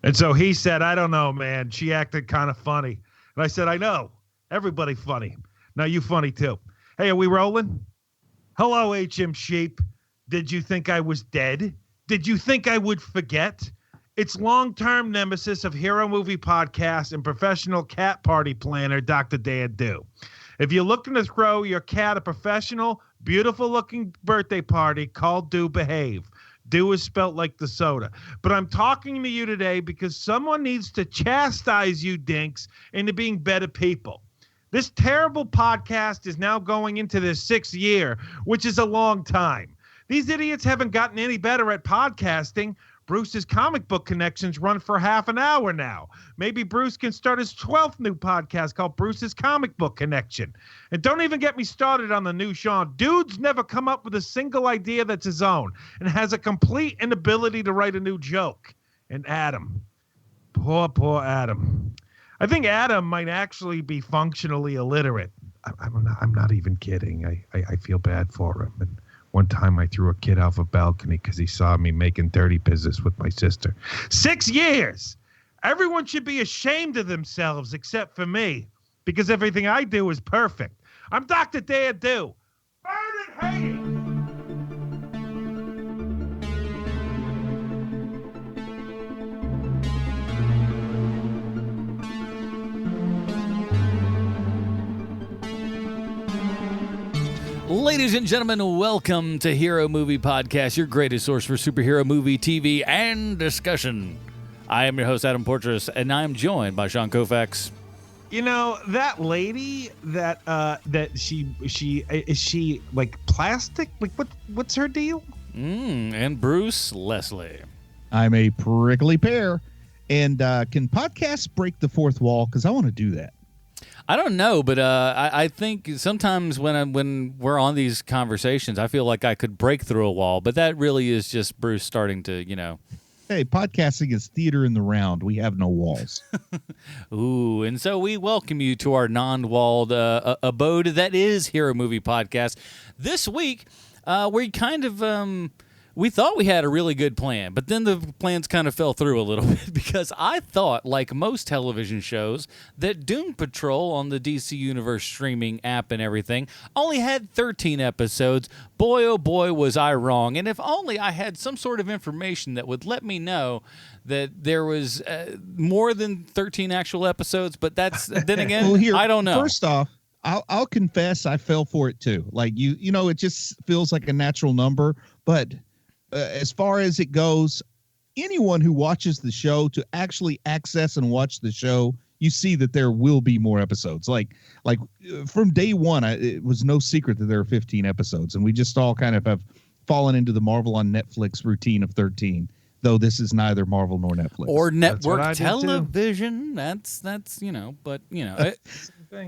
And so he said, I don't know, man. She acted kind of funny. And I said, I know. Everybody funny. Now you funny too. Hey, are we rolling? Hello, HM Sheep. Did you think I was dead? Did you think I would forget? It's long-term nemesis of Hero Movie Podcast and professional cat party planner, Dr. Dan Do. If you're looking to throw your cat a professional, beautiful-looking birthday party, call Do Behave. Do is spelt like the soda. But I'm talking to you today because someone needs to chastise you dinks into being better people. This terrible podcast is now going into their 6th year, which is a long time. These idiots haven't gotten any better at podcasting. Bruce's comic book connections run for half an hour now. Maybe Bruce can start his 12th new podcast called Bruce's Comic Book Connection. And don't even get me started on the new Sean. Dude's never come up with a single idea that's his own and has a complete inability to write a new joke. And Adam. Poor Adam. I think Adam might actually be functionally illiterate. I'm not even kidding. I feel bad for him. And one time I threw a kid off a balcony because he saw me making dirty business with my sister. 6 years! Everyone should be ashamed of themselves except for me because everything I do is perfect. I'm Dr. Dan Do. Burn and hate it! Ladies and gentlemen, welcome to Hero Movie Podcast, your greatest source for superhero movie, TV, and discussion. I am your host, Adam Portrais, and I am joined by Sean Koufax. You know, that lady that she is she like plastic? Like what's her deal? And Bruce Leslie. I'm a prickly pear. And can podcasts break the fourth wall? Because I want to do that. I don't know, but I think sometimes when we're on these conversations, I feel like I could break through a wall, but that really is just Bruce starting to, Hey, podcasting is theater in the round. We have no walls. Ooh, and so we welcome you to our non-walled abode that is Hero Movie Podcast. This week, we kind of... we thought we had a really good plan, but then the plans kind of fell through a little bit because I thought, like most television shows, that Doom Patrol on the DC Universe streaming app and everything only had 13 episodes. Boy, oh boy, was I wrong. And if only I had some sort of information that would let me know that there was more than 13 actual episodes, but that's, then again, well, here, I don't know. First off, I'll confess I fell for it too. Like, you know, it just feels like a natural number, but... as far as it goes, anyone who watches the show to actually access and watch the show, you see that there will be more episodes. Like from day one, it was no secret that there are 15 episodes, and we just all kind of have fallen into the Marvel on Netflix routine of 13. Though this is neither Marvel nor Netflix or network television. That's but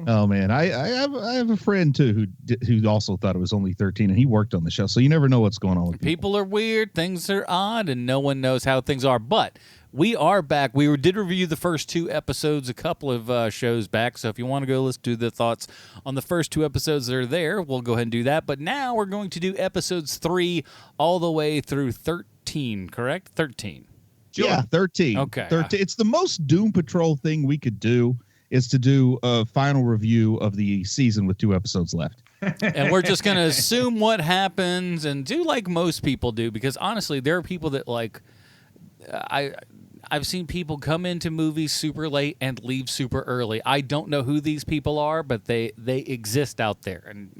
Oh man, I have a friend too who also thought it was only 13, and he worked on the show, so you never know what's going on with people. People are weird, things are odd, and no one knows how things are. But we are back. We did review the first 2 episodes a couple of shows back, so if you want to go listen to the thoughts on the first 2 episodes that are there, we'll go ahead and do that. But now we're going to do episodes 3 all the way through 13, correct? 13. Yeah, 13. Okay. 13. It's the most Doom Patrol thing we could do is to do a final review of the season with 2 episodes left. And we're just going to assume what happens and do like most people do, because honestly, there are people that like I've seen people come into movies super late and leave super early. I don't know who these people are, but they exist out there, and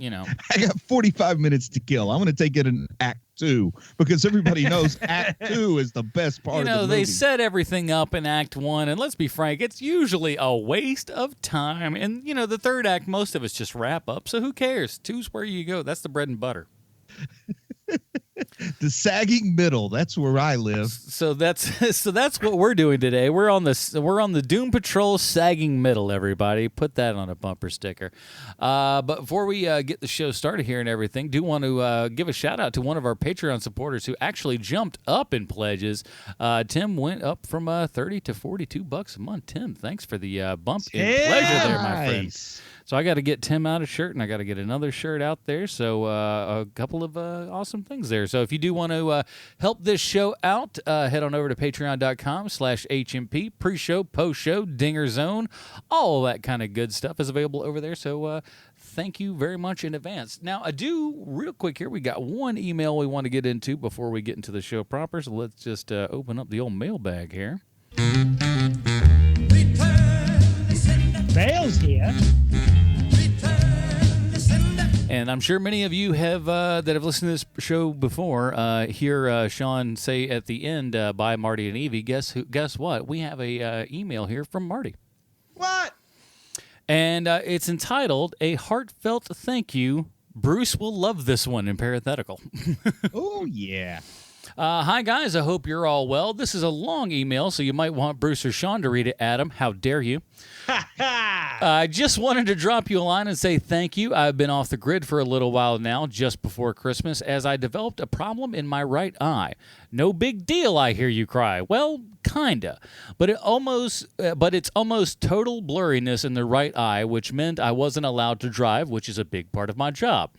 I got 45 minutes to kill. I'm going to take it in Act 2 because everybody knows Act 2 is the best part of the movie. They set everything up in Act 1, and let's be frank, it's usually a waste of time. And the third act, most of us just wrap up. So who cares? 2's where you go. That's the bread and butter. The sagging middle, that's where I live. So that's what we're doing today. We're on the Doom Patrol sagging middle, everybody. Put that on a bumper sticker. But before we get the show started here and everything, do want to give a shout out to one of our Patreon supporters who actually jumped up in pledges. Tim went up from $30 to $42 a month. Tim, thanks for the bump in pleasure there, my friend. So I got to get Tim out a shirt, and I got to get another shirt out there. So a couple of awesome things there. So So if you do want to help this show out, head on over to patreon.com/HMP. Pre-show, post-show, Dinger Zone, all that kind of good stuff is available over there. So thank you very much in advance. Now, I do, real quick here, we got one email we want to get into before we get into the show proper. So let's just open up the old mailbag here. Bale's here. And I'm sure many of you have that have listened to this show before hear Sean say at the end, "Bye, Marty and Evie." Guess what? We have a email here from Marty. What? And it's entitled "A Heartfelt Thank You." Bruce will love this one in parenthetical. Oh, yeah. Hi, guys. I hope you're all well. This is a long email, so you might want Bruce or Sean to read it, Adam. How dare you? I just wanted to drop you a line and say thank you. I've been off the grid for a little while now, just before Christmas, as I developed a problem in my right eye. No big deal, I hear you cry. Well, kinda. But it's almost total blurriness in the right eye, which meant I wasn't allowed to drive, which is a big part of my job.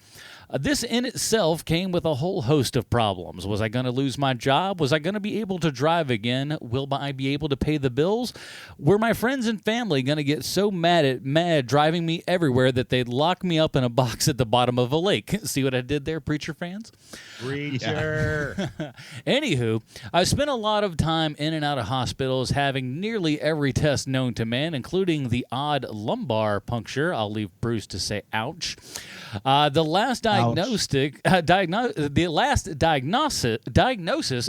This in itself came with a whole host of problems. Was I going to lose my job? Was I going to be able to drive again? Will I be able to pay the bills? Were my friends and family going to get so mad driving me everywhere that they'd lock me up in a box at the bottom of a lake? See what I did there, Preacher fans? Preacher. Anywho, I spent a lot of time in and out of hospitals having nearly every test known to man, including the odd lumbar puncture. I'll leave Bruce to say ouch. The last diagnosis,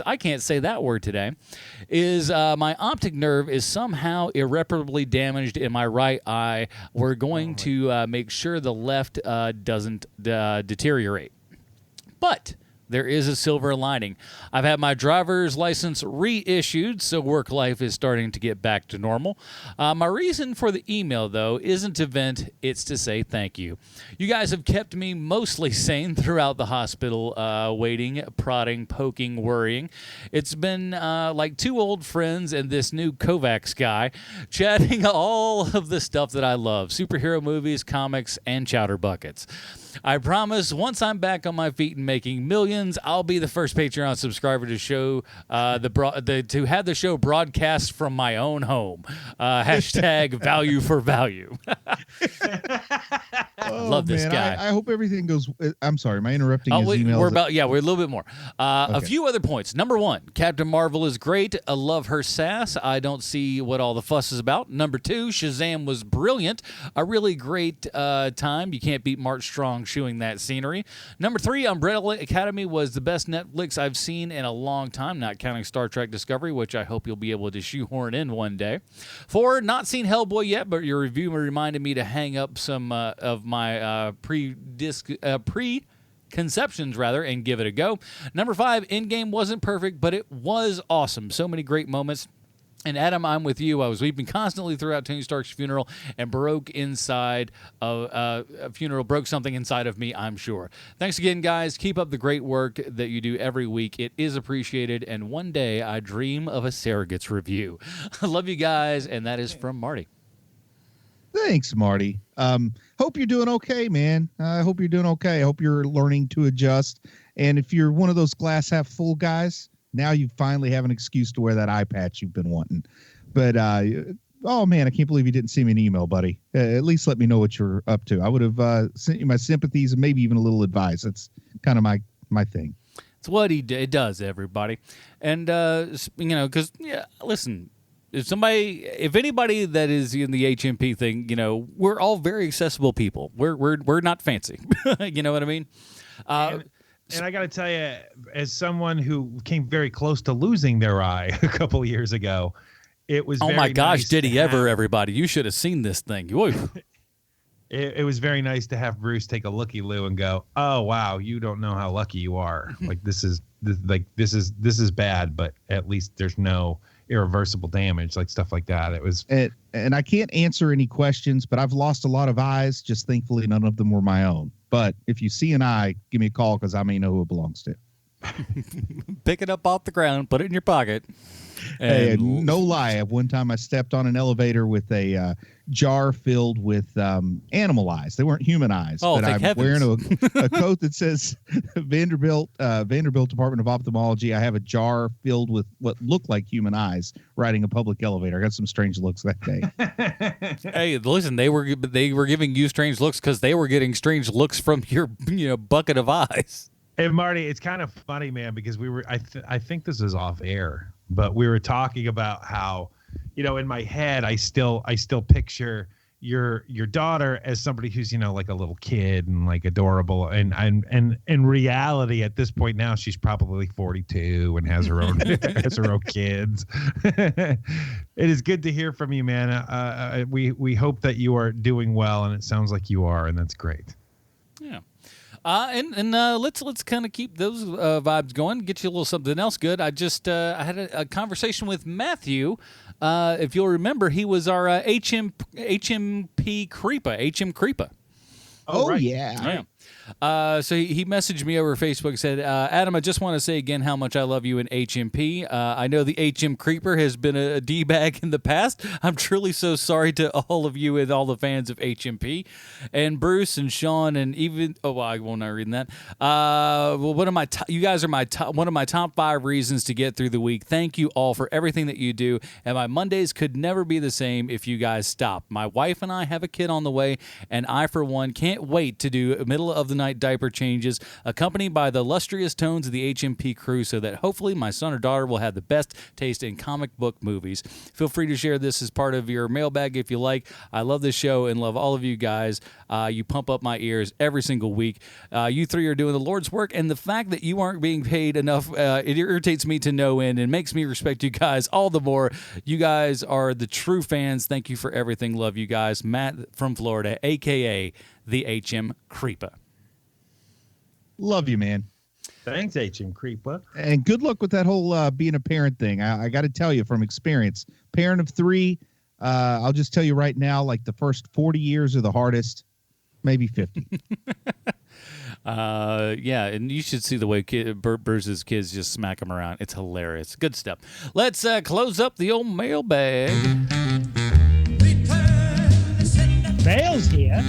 I can't say that word today, is my optic nerve is somehow irreparably damaged in my right eye. We're going to make sure the left doesn't deteriorate. But there is a silver lining. I've had my driver's license reissued, so work life is starting to get back to normal. My reason for the email, though, isn't to vent, it's to say thank you. You guys have kept me mostly sane throughout the hospital, waiting, prodding, poking, worrying. It's been like two old friends and this new Koufax guy chatting all of the stuff that I love, superhero movies, comics, and chowder buckets. I promise once I'm back on my feet and making millions, I'll be the first Patreon subscriber to show to have the show broadcast from my own home. Hashtag value for value. Love this guy. I hope everything goes. I'm sorry, am I interrupting his emails? We're a little bit more. A few other points. Number one, Captain Marvel is great. I love her sass. I don't see what all the fuss is about. Number two, Shazam was brilliant. A really great time. You can't beat Mark Strong shooing that scenery. Number three, Umbrella Academy was the best Netflix I've seen in a long time, not counting Star Trek Discovery, which I hope you'll be able to shoehorn in one day. Four, not seen Hellboy yet, but your review reminded me to hang up some of my preconceptions and give it a go. Number five, Endgame wasn't perfect, but it was awesome. So many great moments. And Adam, I'm with you. I was weeping constantly throughout Tony Stark's funeral and broke something inside of me, I'm sure. Thanks again, guys. Keep up the great work that you do every week. It is appreciated. And one day I dream of a Surrogates review. I love you guys. And that is from Marty. Thanks, Marty. Hope you're doing okay, man. I hope you're doing okay. I hope you're learning to adjust. And if you're one of those glass half full guys, now you finally have an excuse to wear that eye patch you've been wanting. But, oh, man, I can't believe you didn't send me an email, buddy. At least let me know what you're up to. I would have sent you my sympathies and maybe even a little advice. That's kind of my thing. It's what he does, everybody. And, because, listen, if anybody that is in the HMP thing, we're all very accessible people. We're not fancy. You know what I mean? And I got to tell you, as someone who came very close to losing their eye a couple of years ago, it was oh my gosh, did he ever, everybody? You should have seen this thing. It was very nice to have Bruce take a looky-loo and go, oh, wow, you don't know how lucky you are. Like, this is bad, but at least there's no irreversible damage, like stuff like that. It was. And I can't answer any questions, but I've lost a lot of eyes. Just thankfully, none of them were my own. But if you see an eye, give me a call because I may know who it belongs to. Pick it up off the ground, put it in your pocket. Hey, And no lie. One time I stepped on an elevator with a jar filled with animal eyes. They weren't human eyes. Oh, but thank I'm wearing heavens. a coat that says Vanderbilt Department of Ophthalmology. I have a jar filled with what looked like human eyes riding a public elevator. I got some strange looks that day. Hey, listen, they were giving you strange looks because they were getting strange looks from your bucket of eyes. Hey, Marty, it's kind of funny, man, because we were I think this is off air, but we were talking about how, in my head I still picture your daughter as somebody who's, like a little kid and like adorable, and in reality at this point now she's probably 42 and has her own has her own kids. It is good to hear from you, man. We hope that you are doing well, and it sounds like you are, and that's great. Yeah. Let's kind of keep those vibes going. Get you a little something else good. I had a conversation with Matthew. If you'll remember, he was our HMP Creepa, HM Creepa. Oh, right. yeah. So he messaged me over Facebook and said, Adam, I just want to say again how much I love you in HMP. I know the HM Creeper has been a D-bag in the past. I'm truly so sorry to all of you and all the fans of HMP. And Bruce and Sean and even, I won't not reading that. You guys are one of my top 5 reasons to get through the week. Thank you all for everything that you do. And my Mondays could never be the same if you guys stop. My wife and I have a kid on the way, and I, for one, can't wait to do middle of the night diaper changes, accompanied by the lustrous tones of the HMP crew, so that hopefully my son or daughter will have the best taste in comic book movies. Feel free to share this as part of your mailbag if you like. I love this show and love all of you guys. You pump up my ears every single week. You 3 are doing the Lord's work, and the fact that you aren't being paid enough, it irritates me to no end and makes me respect you guys all the more. You guys are the true fans. Thank you for everything. Love you guys. Matt from Florida, a.k.a. the HM Creepa. Love you, man. Thanks, HM Creepa. And good luck with that whole being a parent thing. I got to tell you from experience, parent of 3, I'll just tell you right now, like the first 40 years are the hardest, maybe 50. Yeah, and you should see the way Bruce's kids just smack him around. It's hilarious. Good stuff. Let's close up the old mailbag. Mail's here.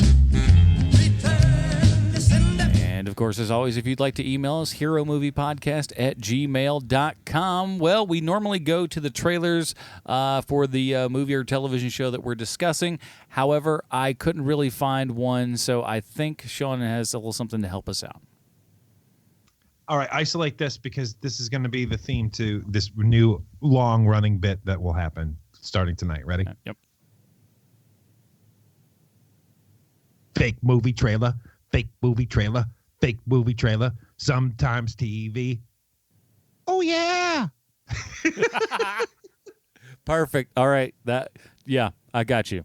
And, of course, as always, if you'd like to email us, heromoviepodcast@gmail.com. Well, we normally go to the trailers for the movie or television show that we're discussing. However, I couldn't really find one, so I think Sean has a little something to help us out. All right, isolate this because this is going to be the theme to this new long-running bit that will happen starting tonight. Ready? Yep. Fake movie trailer, fake movie trailer, fake movie trailer, sometimes TV. Oh, yeah. Perfect. All right. I got you.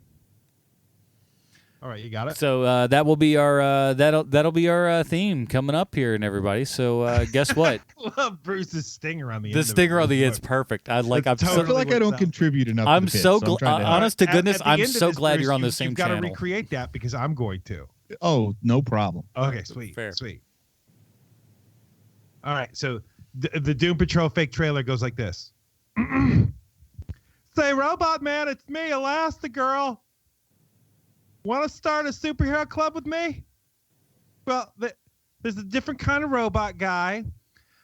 All right, you got it. So that will be our that'll be our theme coming up here, and everybody. So guess what? I love Bruce's stinger on the end. The stinger on the end's perfect. I feel like I don't contribute enough. I'm to the bit, so glad. honest to goodness, At the I'm end of so this, glad Bruce, you're on the same you've channel. You've got to recreate that because I'm going to. Oh, no problem. Okay, sweet. Fair. Sweet. All right, so the Doom Patrol fake trailer goes like this. Say, Robot Man, it's me, Elastigirl. Want to start a superhero club with me? Well, there's a different kind of robot guy,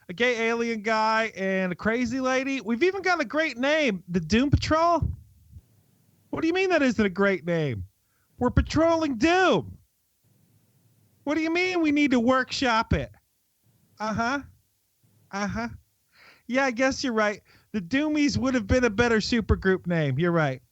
a gay alien guy, and a crazy lady. We've even got a great name, the Doom Patrol. What do you mean that isn't a great name? We're patrolling Doom. What do you mean we need to workshop it? Uh-huh. Yeah, I guess you're right. The Doomies would have been a better supergroup name. You're right.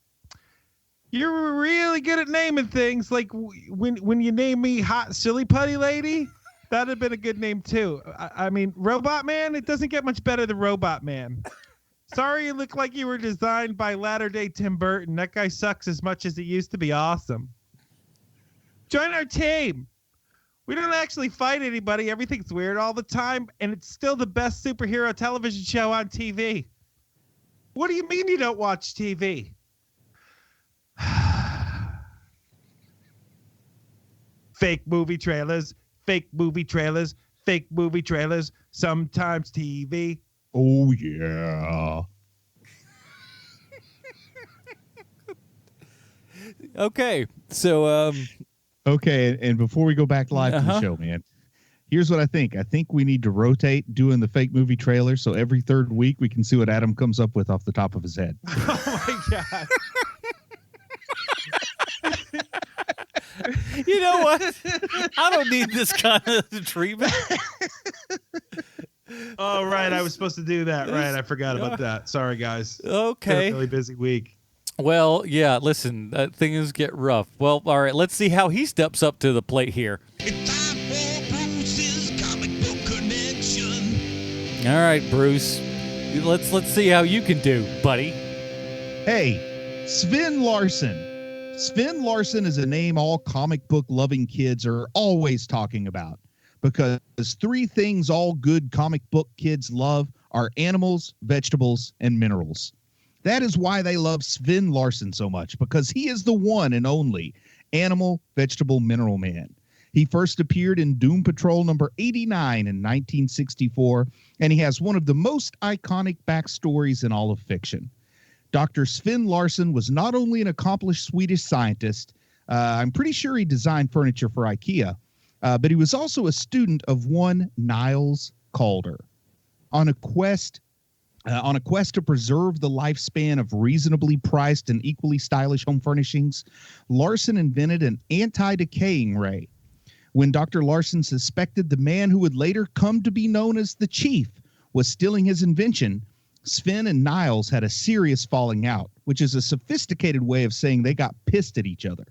You're really good at naming things. Like when you name me Hot Silly Putty Lady, that'd have been a good name too. I mean, Robot Man, it doesn't get much better than Robot Man. Sorry you look like you were designed by latter-day Tim Burton. That guy sucks as much as he used to be awesome. Join our team. We don't actually fight anybody. Everything's weird all the time, and it's still the best superhero television show on TV. What do you mean you don't watch TV? Fake movie trailers, fake movie trailers, fake movie trailers, sometimes TV. Oh, yeah. Okay, so Okay, and before we go back live to the show, man, here's what I think. I think we need to rotate doing the fake movie trailer, so every third week we can see what Adam comes up with off the top of his head. Oh my God. you know what? I don't need this kind of treatment. Oh, right. I was supposed to do that. Right. I forgot about that. Sorry, guys. Okay. Been a really busy week. Well, yeah, listen, things get rough. Well, all right, let's see how he steps up to the plate here. It's time for Bruce's comic book connection. All right, Bruce. Let's see how you can do, buddy. Hey, Sven Larson. Sven Larson is a name all comic book loving kids are always talking about because three things all good comic book kids love are animals, vegetables, and minerals. That is why they love Sven Larson so much, because he is the one and only animal, vegetable, mineral man. He first appeared in Doom Patrol number 89 in 1964, and he has one of the most iconic backstories in all of fiction. Dr. Sven Larson was not only an accomplished Swedish scientist, I'm pretty sure he designed furniture for IKEA, but he was also a student of one Niles Calder. On a quest to preserve the lifespan of reasonably priced and equally stylish home furnishings, Larson invented an anti-decaying ray. When Dr. Larson suspected the man who would later come to be known as the Chief was stealing his invention, Sven and Niles had a serious falling out, which is a sophisticated way of saying they got pissed at each other.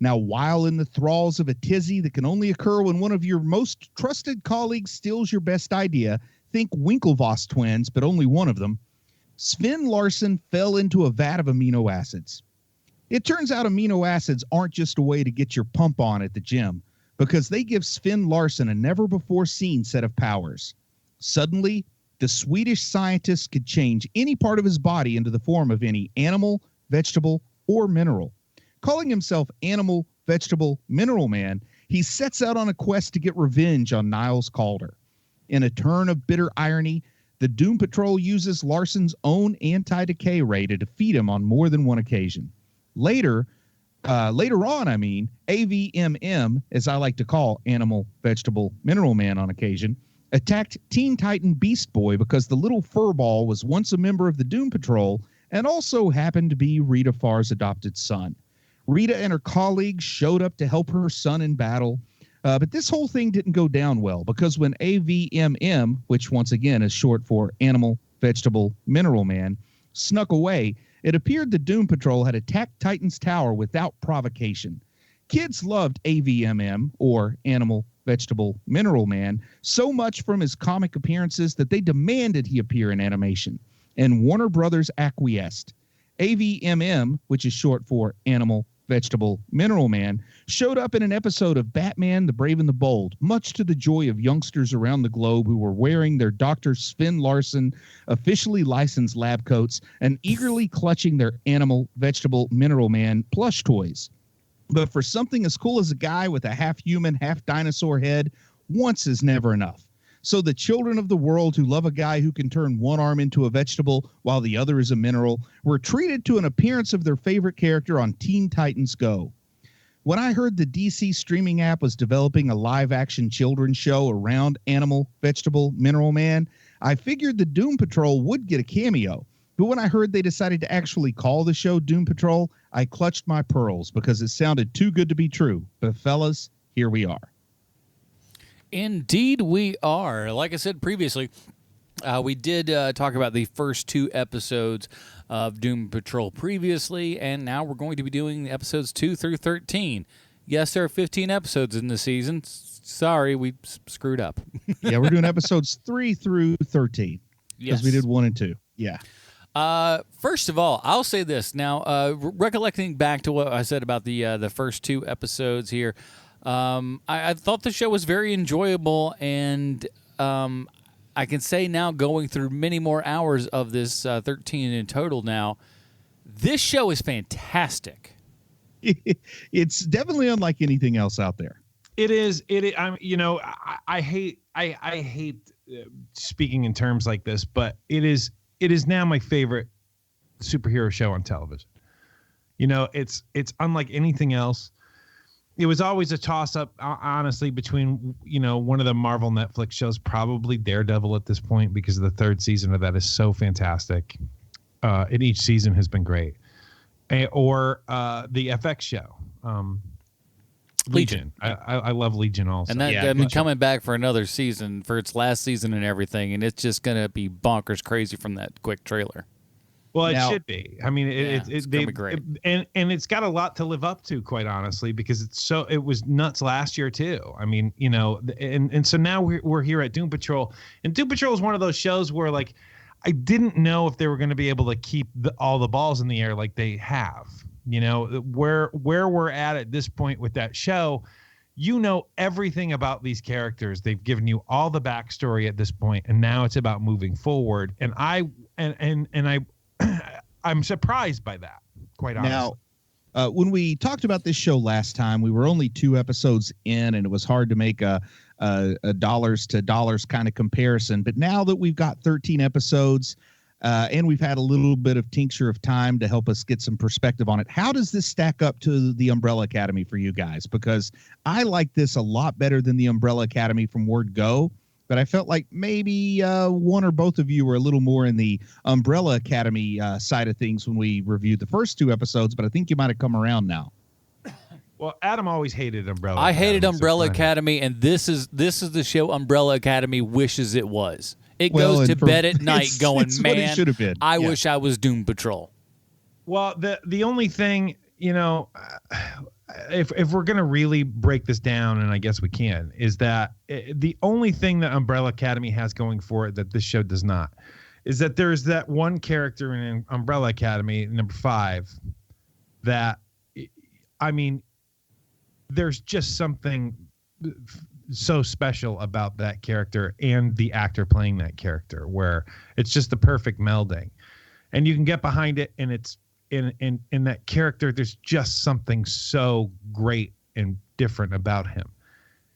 Now, while in the thralls of a tizzy that can only occur when one of your most trusted colleagues steals your best idea, think Winklevoss twins, but only one of them, Sven Larson fell into a vat of amino acids. It turns out amino acids aren't just a way to get your pump on at the gym, because they give Sven Larson a never-before-seen set of powers. Suddenly, the Swedish scientist could change any part of his body into the form of any animal, vegetable, or mineral. Calling himself Animal, Vegetable, Mineral Man, he sets out on a quest to get revenge on Niles Calder. In a turn of bitter irony, the Doom Patrol uses Larson's own anti-decay ray to defeat him on more than one occasion. Later on, AVMM, as I like to call Animal, Vegetable, Mineral Man on occasion, attacked Teen Titan Beast Boy because the little furball was once a member of the Doom Patrol and also happened to be Rita Farr's adopted son. Rita and her colleagues showed up to help her son in battle. But this whole thing didn't go down well because when AVMM, which once again is short for Animal, Vegetable, Mineral Man, snuck away, it appeared the Doom Patrol had attacked Titan's tower without provocation. Kids loved AVMM, or Animal, Vegetable, Mineral Man, so much from his comic appearances that they demanded he appear in animation, and Warner Brothers acquiesced. AVMM, which is short for Animal, Vegetable, Mineral Man, showed up in an episode of Batman the Brave and the Bold, much to the joy of youngsters around the globe who were wearing their Dr. Sven Larson officially licensed lab coats and eagerly clutching their Animal, Vegetable, Mineral Man plush toys. But for something as cool as a guy with a half-human, half-dinosaur head, once is never enough. So the children of the world who love a guy who can turn one arm into a vegetable while the other is a mineral were treated to an appearance of their favorite character on Teen Titans Go. When I heard the DC streaming app was developing a live-action children's show around Animal, Vegetable, Mineral Man, I figured the Doom Patrol would get a cameo. But when I heard they decided to actually call the show Doom Patrol, I clutched my pearls because it sounded too good to be true. But fellas, here we are. Indeed, we are. Like I said previously, we did talk about the first two episodes of Doom Patrol previously, and now we're going to be doing episodes 2 through 13. Yes, there are 15 episodes in the season. Sorry, we screwed up. Yeah, we're doing episodes 3 through 13 because we did 1 and 2. Yeah. First of all, I'll say this. Now, recollecting back to what I said about the first two episodes here, I thought the show was very enjoyable, and I can say now, going through many more hours of this 13 in total now, this show is fantastic. It's definitely unlike anything else out there. It is. I'm. I hate speaking in terms like this, but it is now my favorite superhero show on television. It's unlike anything else. It was always a toss-up, honestly, between one of the Marvel Netflix shows, probably Daredevil at this point, because the third season of that is so fantastic, and each season has been great, or the FX show, Legion. I love Legion also, and that coming back for another season, for its last season and everything, and it's just gonna be bonkers crazy from that quick trailer. Well, it should be. I mean, it's gonna be great, and it's got a lot to live up to, quite honestly, because it was nuts last year too. I mean, and so now we're here at Doom Patrol, and Doom Patrol is one of those shows where, like, I didn't know if they were going to be able to keep all the balls in the air like they have. Where we're at this point with that show, everything about these characters. They've given you all the backstory at this point, and now it's about moving forward. And I'm surprised by that, quite honestly. Now, when we talked about this show last time, we were only 2 episodes in, and it was hard to make a dollars to dollars kind of comparison. But now that we've got 13 episodes, and we've had a little bit of tincture of time to help us get some perspective on it, how does this stack up to the Umbrella Academy for you guys? Because I like this a lot better than the Umbrella Academy from word go. But I felt like maybe one or both of you were a little more in the Umbrella Academy side of things when we reviewed the first 2 episodes, but I think you might have come around now. Well, Adam always hated Umbrella I Academy. hated Umbrella Academy, and this is the show Umbrella Academy wishes it was. It goes to bed at night going, man, what it should have been. I wish I was Doom Patrol. Well, the only thing, if we're going to really break this down, and I guess we can, is that the only thing that Umbrella Academy has going for it that this show does not is that there's that one character in Umbrella Academy, number 5, that, I mean, there's just something so special about that character and the actor playing that character, where it's just the perfect melding, and you can get behind it, and it's in that character, there's just something so great and different about him.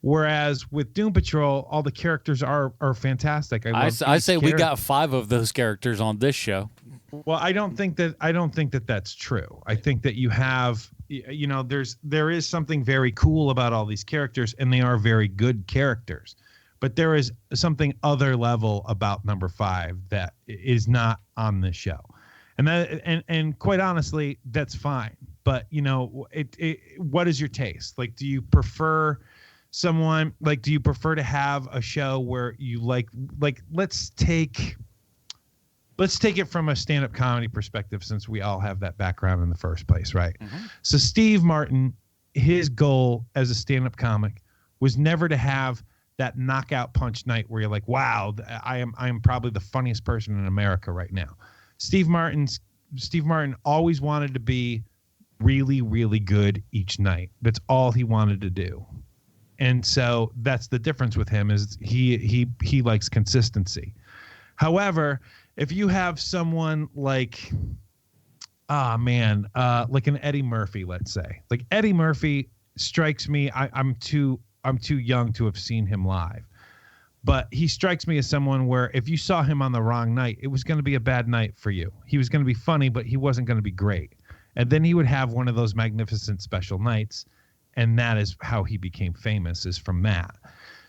Whereas with Doom Patrol, all the characters are fantastic. I say we got 5 of those characters on this show. Well, I don't think that that's true. I think that you have, there is something very cool about all these characters, and they are very good characters. But there is something other level about number 5 that is not on this show. And quite honestly, that's fine. But what is your taste? Like, do you prefer to have a show where you like let's take it from a stand-up comedy perspective, since we all have that background in the first place, right? Mm-hmm. So Steve Martin, his goal as a stand-up comic was never to have that knockout punch night where you're like, wow, I am probably the funniest person in America right now. Steve Martin always wanted to be really, really good each night. That's all he wanted to do. And so that's the difference with him, is he likes consistency. However, if you have someone like, like an Eddie Murphy, let's say, like Eddie Murphy strikes me, I'm too young to have seen him live. But he strikes me as someone where if you saw him on the wrong night, it was going to be a bad night for you. He was going to be funny, but he wasn't going to be great. And then he would have one of those magnificent special nights, and that is how he became famous, is from that.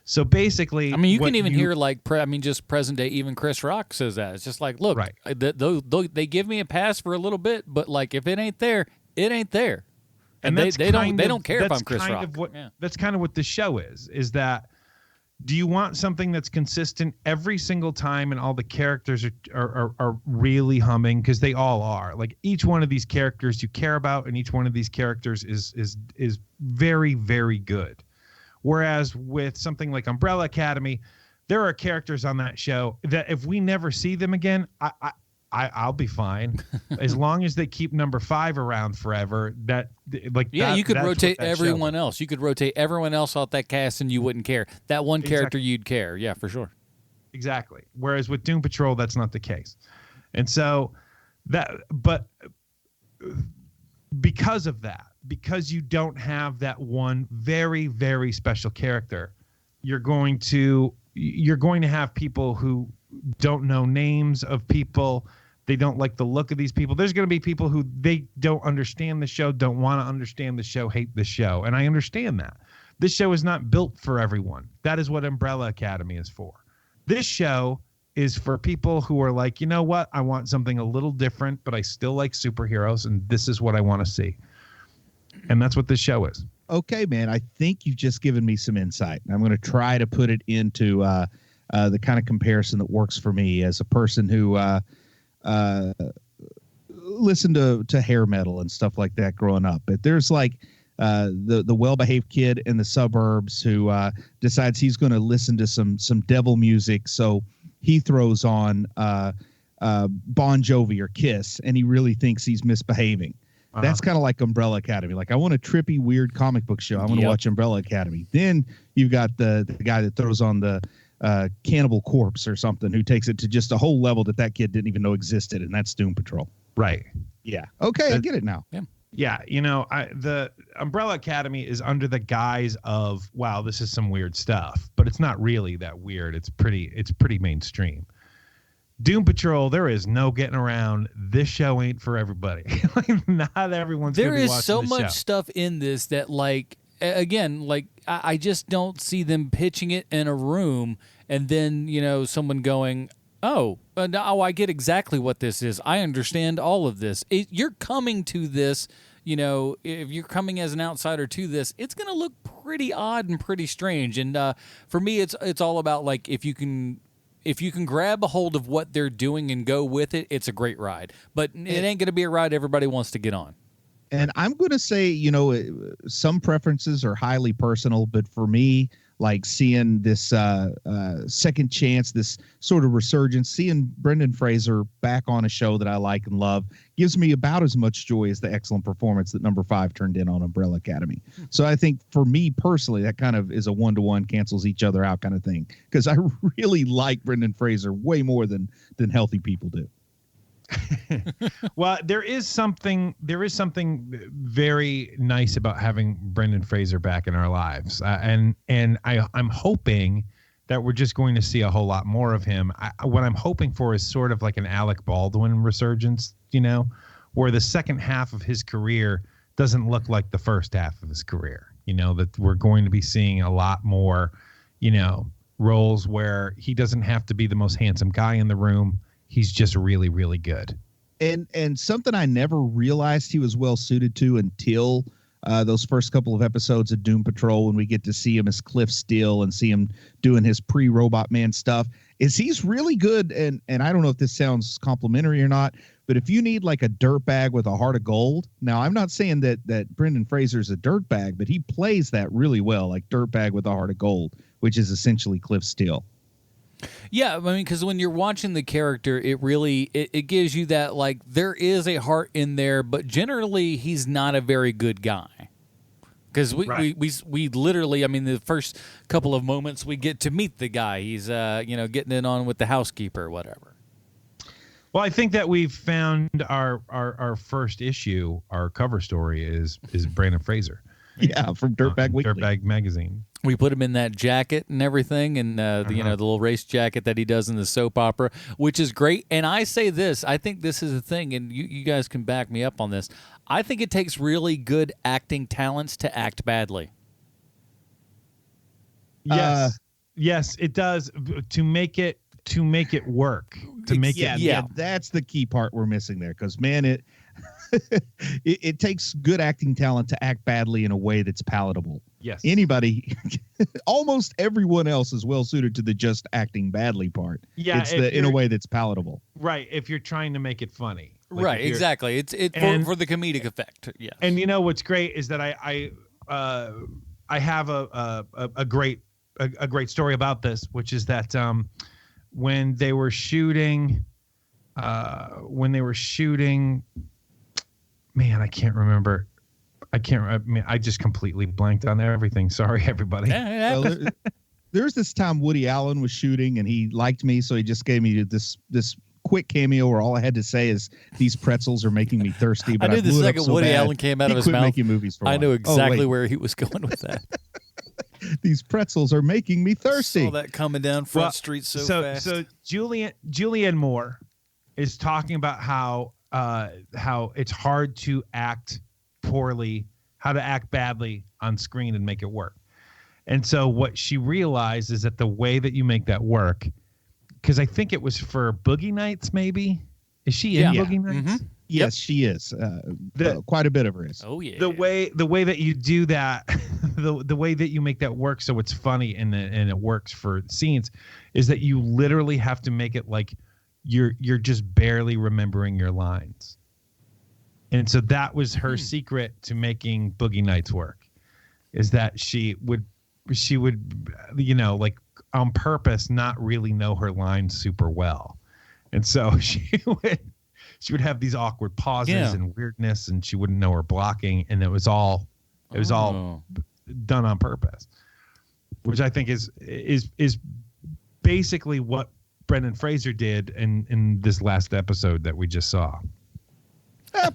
So basically, I mean, you can even hear just present day, even Chris Rock says that. It's just like, look, right. They give me a pass for a little bit, but like if it ain't there, it ain't there. And they don't care if I'm Chris Rock. That's kind of what this show is that. Do you want something that's consistent every single time, and all the characters are really humming? Because they all are. Like, each one of these characters you care about, and each one of these characters is very, very good. Whereas with something like Umbrella Academy, there are characters on that show that if we never see them again, I'll be fine, as long as they keep number 5 around forever. You could rotate everyone else. You could rotate everyone else off that cast, and you wouldn't care. That one character, you'd care. Yeah, for sure. Exactly. Whereas with Doom Patrol, that's not the case, and so because of that, because you don't have that one very, very special character, you're going to have people who don't know names of people. They don't like the look of these people. There's going to be people who they don't understand the show, don't want to understand the show, hate the show. And I understand that. This show is not built for everyone. That is what Umbrella Academy is for. This show is for people who are like, you know what? I want something a little different, but I still like superheroes, and this is what I want to see. And that's what this show is. Okay, man. I think you've just given me some insight. I'm going to try to put it into the kind of comparison that works for me as a person who listened to hair metal and stuff like that growing up. But there's like the well-behaved kid in the suburbs who decides he's going to listen to some devil music, so he throws on Bon Jovi or Kiss, and he really thinks he's misbehaving. That's kind of like Umbrella Academy. Like, I want a trippy, weird comic book show. I want to watch Umbrella Academy. Then you've got the guy that throws on the Cannibal Corpse or something, who takes it to just a whole level that kid didn't even know existed, and that's Doom Patrol. Right. Yeah. Okay, I get it now. Yeah. Yeah, the Umbrella Academy is under the guise of, wow, this is some weird stuff, but it's not really that weird. It's pretty mainstream. Doom Patrol, there is no getting around. This show ain't for everybody. Like, not everyone's There gonna be is watching so this much show. stuff in this that, like, again, like, I just don't see them pitching it in a room and then, someone going, oh, I get exactly what this is. I understand all of this. You're coming to this, if you're coming as an outsider to this, it's going to look pretty odd and pretty strange. And for me, it's all about, like, if you can grab a hold of what they're doing and go with it, it's a great ride. But it ain't going to be a ride everybody wants to get on. And I'm going to say, some preferences are highly personal, but for me, like seeing this second chance, this sort of resurgence, seeing Brendan Fraser back on a show that I like and love gives me about as much joy as the excellent performance that number 5 turned in on Umbrella Academy. So I think for me personally, that kind of is a 1-to-1 cancels each other out kind of thing, because I really like Brendan Fraser way more than healthy people do. Well, there is something very nice about having Brendan Fraser back in our lives, and I'm hoping that we're just going to see a whole lot more of him. What I'm hoping for is sort of like an Alec Baldwin resurgence, where the second half of his career doesn't look like the first half of his career. That we're going to be seeing a lot more, roles where he doesn't have to be the most handsome guy in the room. He's just really, really good. And something I never realized he was well suited to until those first couple of episodes of Doom Patrol, when we get to see him as Cliff Steele and see him doing his pre-Robot Man stuff, is he's really good. And I don't know if this sounds complimentary or not, but if you need like a dirtbag with a heart of gold, now I'm not saying that Brendan Fraser's a dirtbag, but he plays that really well, like dirtbag with a heart of gold, which is essentially Cliff Steele. Yeah, I mean, because when you're watching the character, it really it gives you that, like, there is a heart in there, but generally he's not a very good guy. Because we literally, I mean, the first couple of moments we get to meet the guy. He's getting it on with the housekeeper or whatever. Well, I think that we've found our first issue, our cover story is Brandon Fraser. Yeah, from Dirtbag Weekly. Dirtbag Magazine. We put him in that jacket and everything, and the little race jacket that he does in the soap opera, which is great. And I say this, I think this is a thing, and you guys can back me up on this. I think it takes really good acting talents to act badly. Yes, it does, to make it work. Yeah, that's the key part we're missing there, because man, it takes good acting talent to act badly in a way that's palatable. Yes. Anybody, almost everyone else is well suited to the just acting badly part. Yeah. It's in a way that's palatable. Right. If you're trying to make it funny. Like right. Exactly. It's for the comedic effect. Yeah. And what's great is that I have a great story about this, which is that when they were shooting, man, I can't remember. I just completely blanked on everything. Sorry, everybody. There's this time Woody Allen was shooting and he liked me, so he just gave me this quick cameo where all I had to say is these pretzels are making me thirsty. But I knew the second so Woody bad, Allen came out of his quit mouth. Making movies for I a knew while. exactly where he was going with that. These pretzels are making me thirsty. Saw that coming down Front Street so fast. So Julianne Moore is talking about how it's hard to act poorly, how to act badly on screen and make it work. And so what she realized is that the way that you make that work, because I think it was for Boogie Nights, maybe. Is she in Boogie Nights? Mm-hmm. Yes, she is. Quite a bit of her is. Oh yeah. The way that you do that, the way that you make that work so it's funny and it works for scenes, is that you literally have to make it like you're just barely remembering your lines. And so that was her secret to making Boogie Nights work, is that she would like on purpose not really know her lines super well, and so she would have these awkward pauses and weirdness, and she wouldn't know her blocking, and it was all done on purpose, which I think is basically what Brendan Fraser did in this last episode that we just saw.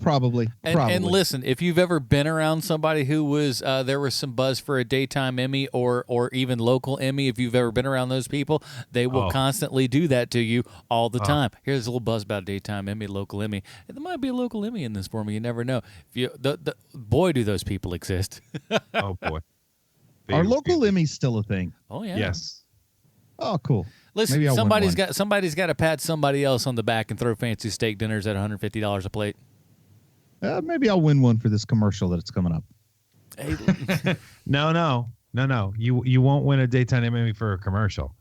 Probably. And listen, if you've ever been around somebody who was there was some buzz for a daytime Emmy or even local Emmy, if you've ever been around those people, they will constantly do that to you all the time. Here's a little buzz about daytime Emmy, local Emmy. And there might be a local Emmy in this for me. You never know. Boy, do those people exist. Oh boy. Are local Emmys still a thing? Oh yeah. Yes. Oh, cool. Listen, somebody's got to pat somebody else on the back and throw fancy steak dinners at $150 a plate. Maybe I'll win one for this commercial that's coming up. Hey. No. You won't win a daytime Emmy for a commercial.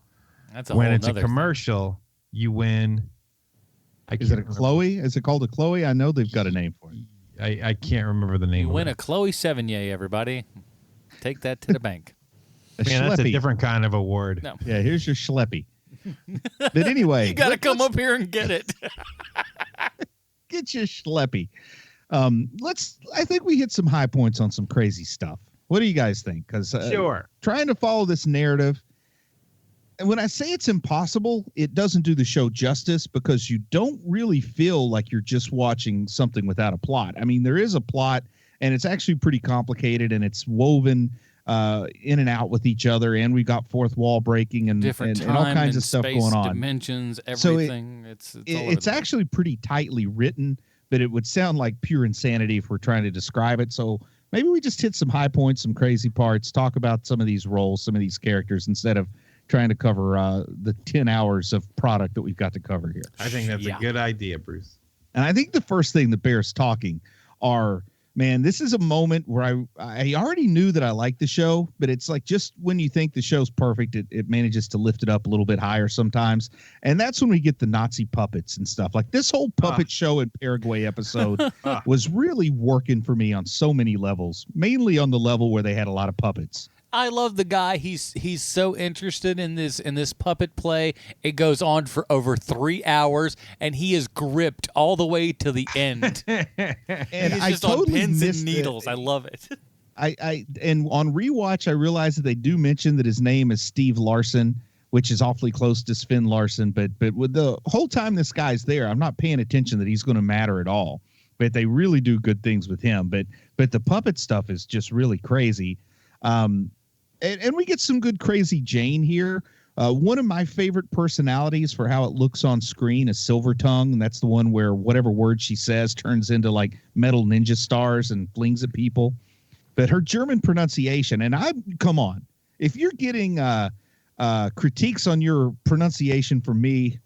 That's a when whole it's a commercial, you win. Is it a Chloe? Is it called a Chloe? I know they've got a name for it. I can't remember the name. You win a Chloe Sevigny, everybody. Take that to the bank. Man, that's a different kind of award. No. Yeah, here's your Schleppy. But anyway, you got to come up here and get it. Get your Schleppy. I think we hit some high points on some crazy stuff. What do you guys think? Because sure, trying to follow this narrative, and when I say it's impossible, it doesn't do the show justice, because you don't really feel like you're just watching something without a plot. I mean, there is a plot, and it's actually pretty complicated, and it's woven in and out with each other, and we got fourth wall breaking and different and all kinds of stuff going on. Dimensions, everything. So it's actually pretty tightly written. But it would sound like pure insanity if we're trying to describe it. So maybe we just hit some high points, some crazy parts, talk about some of these roles, some of these characters, instead of trying to cover the 10 hours of product that we've got to cover here. I think that's a good idea, Bruce. And I think the first thing that bears talking are, man, this is a moment where I already knew that I liked the show, but it's like just when you think the show's perfect, it manages to lift it up a little bit higher sometimes. And that's when we get the Nazi puppets and stuff. Like this whole puppet show in Paraguay episode was really working for me on so many levels, mainly on the level where they had a lot of puppets. I love the guy. He's so interested in this puppet play. It goes on for over 3 hours, and he is gripped all the way to the end. And he's just on pins and needles. I love it. And on rewatch, I realized that they do mention that his name is Steve Larson, which is awfully close to Sven Larson. But with the whole time this guy's there, I'm not paying attention that he's going to matter at all. But they really do good things with him. But the puppet stuff is just really crazy. And we get some good crazy Jane here. One of my favorite personalities for how it looks on screen is Silver Tongue, and that's the one where whatever word she says turns into like metal ninja stars and flings at people. But her German pronunciation, and come on, if you're getting critiques on your pronunciation from me,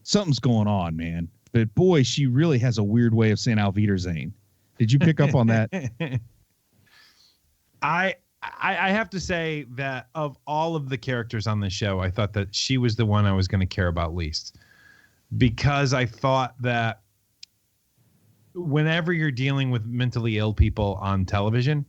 something's going on, man. But boy, she really has a weird way of saying Auf Wiedersehen. Did you pick up on that? I have to say that of all of the characters on the show, I thought that she was the one I was going to care about least, because I thought that whenever you're dealing with mentally ill people on television,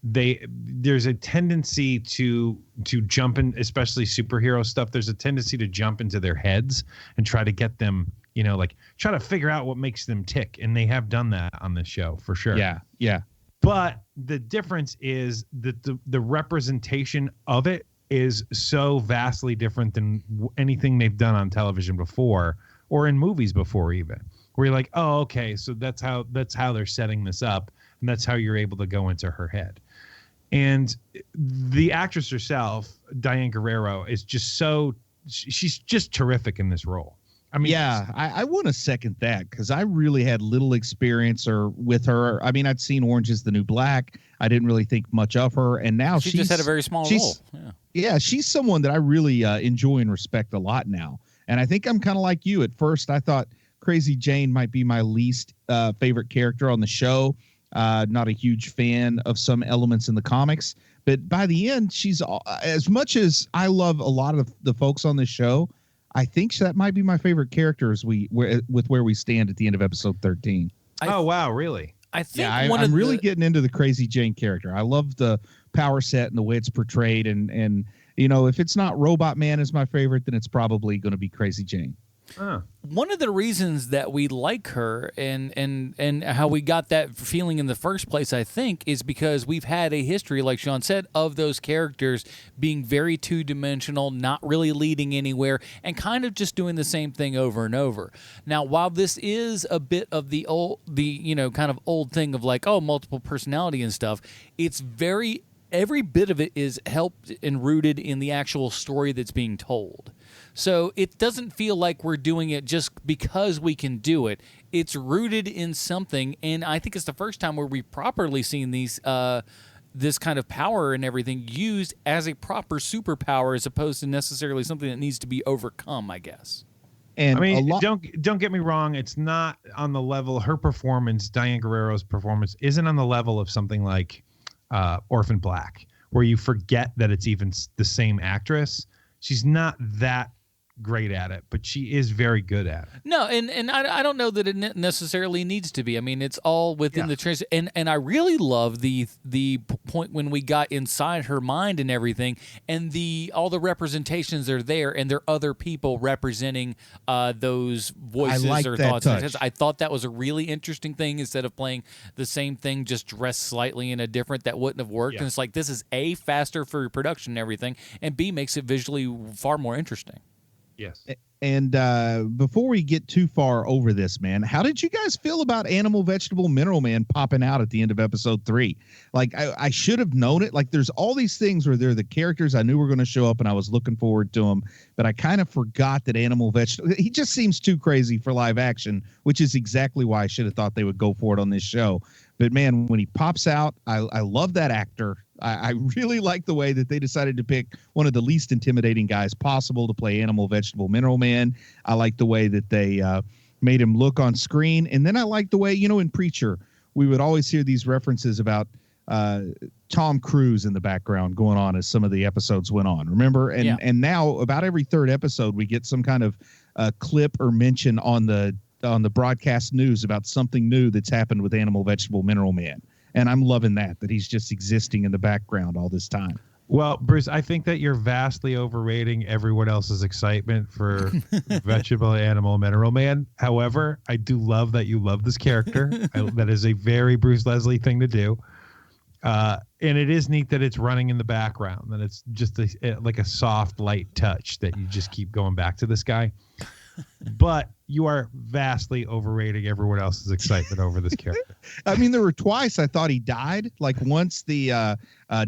there's a tendency to jump in, especially superhero stuff. There's a tendency to jump into their heads and try to get them, like try to figure out what makes them tick. And they have done that on this show for sure. Yeah. But the difference is that the representation of it is so vastly different than anything they've done on television before, or in movies before even, where you're like, oh, okay, so that's how they're setting this up, and that's how you're able to go into her head. And the actress herself, Diane Guerrero, is just she's just terrific in this role. I mean, yeah, I want to second that because I really had little experience with her. I mean, I'd seen Orange is the New Black. I didn't really think much of her. And now she just had a very small role. Yeah, she's someone that I really enjoy and respect a lot now. And I think I'm kind of like you. At first, I thought Crazy Jane might be my least favorite character on the show. Not a huge fan of some elements in the comics. But by the end, she's as much as I love a lot of the folks on this show, I think that might be my favorite character with where we stand at the end of episode 13. Oh, wow, really? I think I'm really getting into the Crazy Jane character. I love the power set and the way it's portrayed. And you know, if it's not Robot Man as my favorite, then it's probably going to be Crazy Jane. One of the reasons that we like her and how we got that feeling in the first place, I think, is because we've had a history, like Sean said, of those characters being very two-dimensional, not really leading anywhere, and kind of just doing the same thing over and over. Now, while this is a bit of the kind of old thing of like, oh, multiple personality and stuff, it's every bit of it is helped and rooted in the actual story that's being told. So it doesn't feel like we're doing it just because we can do it. It's rooted in something, and I think it's the first time where we've properly seen this kind of power and everything used as a proper superpower as opposed to necessarily something that needs to be overcome, I guess. And I mean, don't get me wrong. It's not on the level. Her performance, Diane Guerrero's performance, isn't on the level of something like Orphan Black, where you forget that it's even the same actress. She's not that great at it, but she is very good at it. No, and I don't know that it necessarily needs to be. I mean, it's all within the trans. And I really love the point when we got inside her mind and everything, and all the representations are there, and there are other people representing those voices or thoughts. I thought that was a really interesting thing. Instead of playing the same thing, just dressed slightly in a different, that wouldn't have worked. Yeah. And it's like, this is A, faster for production and everything, and B, makes it visually far more interesting. Yes. And before we get too far over this, man, how did you guys feel about Animal, Vegetable, Mineral Man popping out at the end of episode 3? Like, I should have known it. Like, there's all these things where they're the characters I knew were going to show up, and I was looking forward to them. But I kind of forgot that Animal, Vegetable, he just seems too crazy for live action, which is exactly why I should have thought they would go for it on this show. But, man, when he pops out, I love that actor. I really like the way that they decided to pick one of the least intimidating guys possible to play Animal, Vegetable, Mineral Man. I like the way that they made him look on screen. And then I like the way, in Preacher, we would always hear these references about Tom Cruise in the background going on as some of the episodes went on. Remember? And now about every third episode, we get some kind of clip or mention on the broadcast news about something new that's happened with Animal, Vegetable, Mineral Man. And I'm loving that he's just existing in the background all this time. Well, Bruce, I think that you're vastly overrating everyone else's excitement for Vegetable, Animal, Mineral Man. However, I do love that you love this character. That is a very Bruce Leslie thing to do. And it is neat that it's running in the background, that it's just like a soft, light touch that you just keep going back to this guy. But you are vastly overrating everyone else's excitement over this character. I mean, there were twice I thought he died. Like once the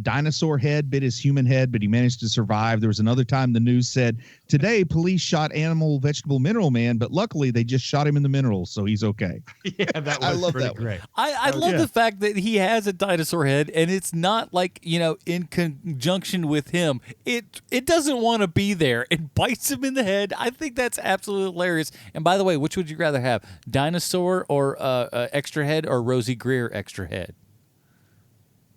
dinosaur head bit his human head, but he managed to survive. There was another time the news said, today police shot Animal, Vegetable, Mineral Man, but luckily they just shot him in the minerals, so he's okay. Yeah, that was pretty great. I love the fact that he has a dinosaur head, and it's not like, in conjunction with him. It doesn't want to be there. It bites him in the head. I think that's absolutely hilarious. And by the way, which would you rather have, dinosaur or extra head, or Rosie Greer extra head?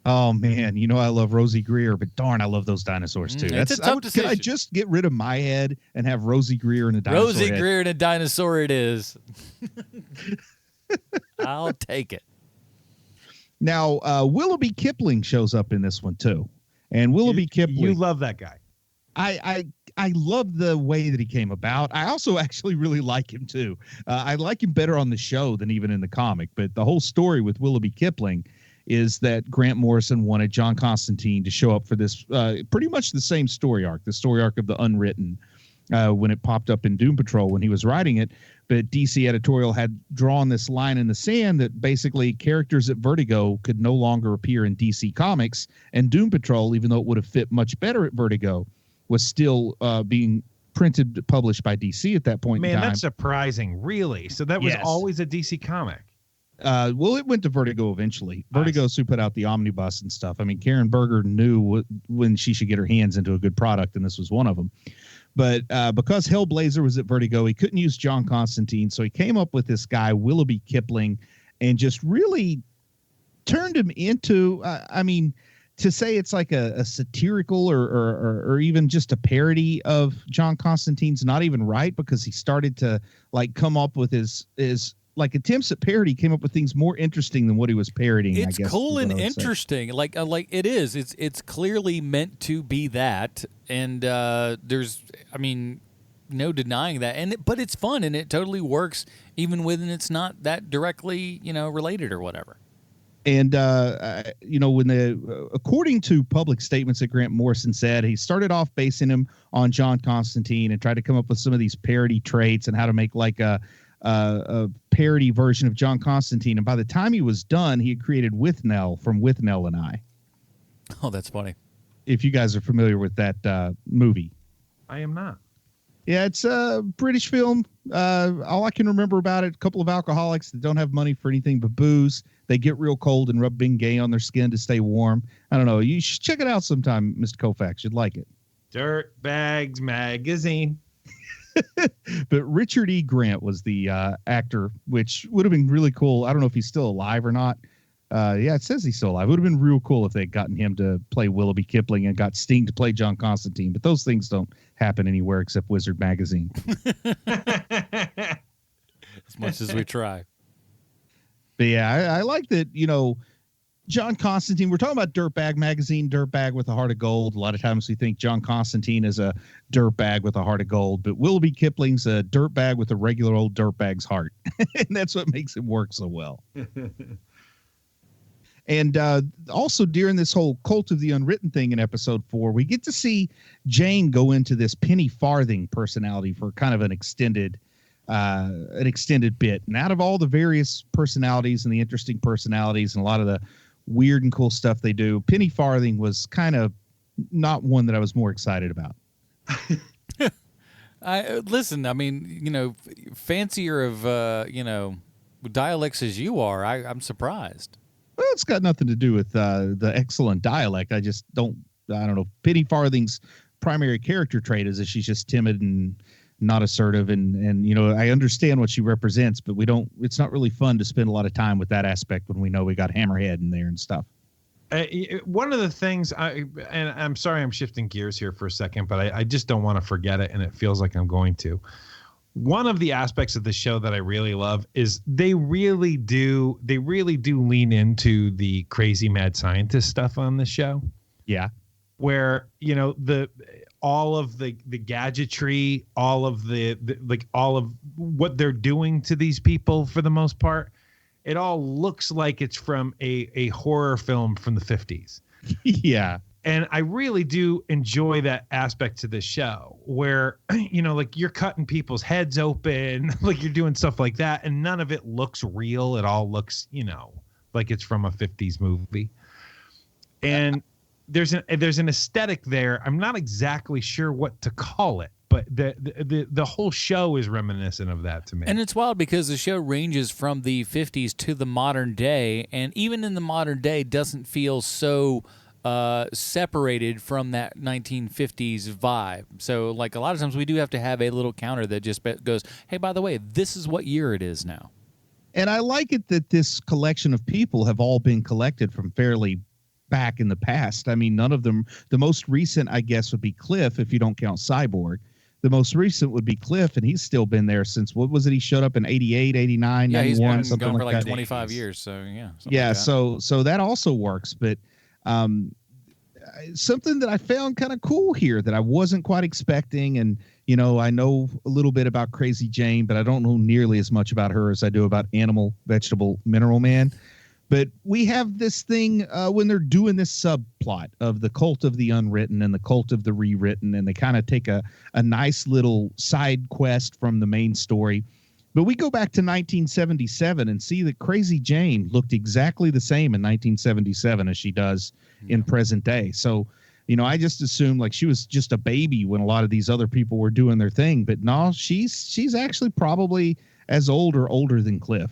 Oh man, I love Rosie Greer, but darn, I love those dinosaurs too. It's a tough decision. Can I just get rid of my head and have Rosie Greer and a dinosaur Rosie head? Greer and a dinosaur it is. I'll take it. Now, Willoughby Kipling shows up in this one too, and Willoughby Kipling. You love that guy. I love the way that he came about. I also actually really like him too. I like him better on the show than even in the comic. But the whole story with Willoughby Kipling is that Grant Morrison wanted John Constantine to show up for this pretty much the same story arc, the story arc of the Unwritten. when it popped up in Doom Patrol when he was writing it. But DC editorial had drawn this line in the sand that basically characters at Vertigo could no longer appear in DC Comics, and Doom Patrol, even though it would have fit much better at Vertigo, was still being printed, published by DC at that point in time. Man, that's surprising, really. So that was always a DC comic. Well, it went to Vertigo eventually. Vertigo's who put out the omnibus and stuff. I mean, Karen Berger knew when she should get her hands into a good product, and this was one of them. But because Hellblazer was at Vertigo, he couldn't use John Constantine, so he came up with this guy, Willoughby Kipling, and just really turned him into, I mean, to say it's like a satirical or even just a parody of John Constantine's not even right, because he started to like come up with his like attempts at parody, came up with things more interesting than what he was parodying. It's I guess, cool and interesting. Like it is. It's clearly meant to be that, and there's, I mean, no denying that. But it's fun and it totally works, even when it's not that directly, related or whatever. And when according to public statements that Grant Morrison said, he started off basing him on John Constantine and tried to come up with some of these parody traits and how to make like a parody version of John Constantine. And by the time he was done, he had created Withnail from Withnail and I. Oh, that's funny. If you guys are familiar with that movie. I am not. Yeah, it's a British film. All I can remember about it, a couple of alcoholics that don't have money for anything but booze. They get real cold and rub Bengay on their skin to stay warm. I don't know. You should check it out sometime, Mr. Koufax. You'd like it. Dirt Bags Magazine. But Richard E. Grant was the actor, which would have been really cool. I don't know if he's still alive or not. Yeah, it says he's still alive. It would have been real cool if they'd gotten him to play Willoughby Kipling and got Sting to play John Constantine. But those things don't happen anywhere except Wizard Magazine. As much as we try. But yeah, I like that, John Constantine, we're talking about Dirtbag Magazine, Dirtbag with a Heart of Gold. A lot of times we think John Constantine is a dirtbag with a heart of gold, but Willoughby Kipling's a dirtbag with a regular old dirtbag's heart. And that's what makes it work so well. And also during this whole Cult of the Unwritten thing in episode 4, we get to see Jane go into this Penny Farthing personality for kind of an extended bit. And out of all the various personalities and the interesting personalities and a lot of the weird and cool stuff they do, Penny Farthing was kind of not one that I was more excited about. Listen, I mean, fancier of dialects as you are, I'm surprised. Well, it's got nothing to do with the excellent dialect. I don't know. Penny Farthing's primary character trait is that she's just timid and not assertive, and I understand what she represents, but it's not really fun to spend a lot of time with that aspect when we know we got Hammerhead in there and stuff. One of the things and I'm sorry I'm shifting gears here for a second, but I just don't want to forget it, and it feels like I'm going to. One of the aspects of the show that I really love is they really do lean into the crazy mad scientist stuff on the show. Yeah. Where, all of the gadgetry, all of all of what they're doing to these people, for the most part, it all looks like it's from a horror film from the 50s. Yeah. And I really do enjoy that aspect to this show where, like you're cutting people's heads open, like you're doing stuff like that. And none of it looks real. It all looks, like it's from a 50s movie. And there's an aesthetic there. I'm not exactly sure what to call it, but the whole show is reminiscent of that to me. And it's wild because the show ranges from the 50s to the modern day, and even in the modern day doesn't feel so separated from that 1950s vibe. So like a lot of times we do have to have a little counter that just goes, hey, by the way, this is what year it is now. And I like it that this collection of people have all been collected from fairly back in the past. I mean, none of them, the most recent, I guess, would be Cliff, if you don't count Cyborg. The most recent would be Cliff, and he's still been there since, what was it? He showed up in 88, 89, yeah, 91, he's been something going for like like that. 25 years, so yeah. Yeah, like so that also works, but something that I found kind of cool here that I wasn't quite expecting, and I know a little bit about Crazy Jane, but I don't know nearly as much about her as I do about Animal, Vegetable, Mineral Man. But we have this thing when they're doing this subplot of the cult of the unwritten and the cult of the rewritten, and they kind of take a nice little side quest from the main story. But we go back to 1977 and see that Crazy Jane looked exactly the same in 1977 as she does in present day. So, I just assumed like she was just a baby when a lot of these other people were doing their thing. But no, she's actually probably as old or older than Cliff.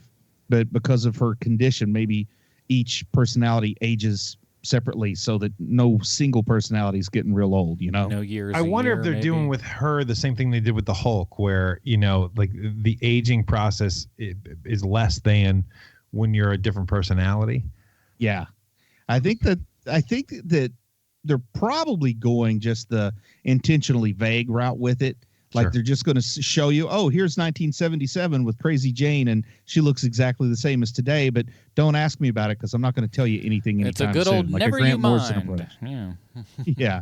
But because of her condition, maybe each personality ages separately so that no single personality is getting real old, No years. I wonder if they're doing with her the same thing they did with the Hulk, where, like the aging process is less than when you're a different personality. Yeah. I think that they're probably going just the intentionally vague route with it. Like Sure. they're just going to show you, oh, here's 1977 with Crazy Jane, and she looks exactly the same as today. But don't ask me about it because I'm not going to tell you anything anytime soon. It's a good old like never a Grant you Morrison mind. approach. Yeah. Yeah.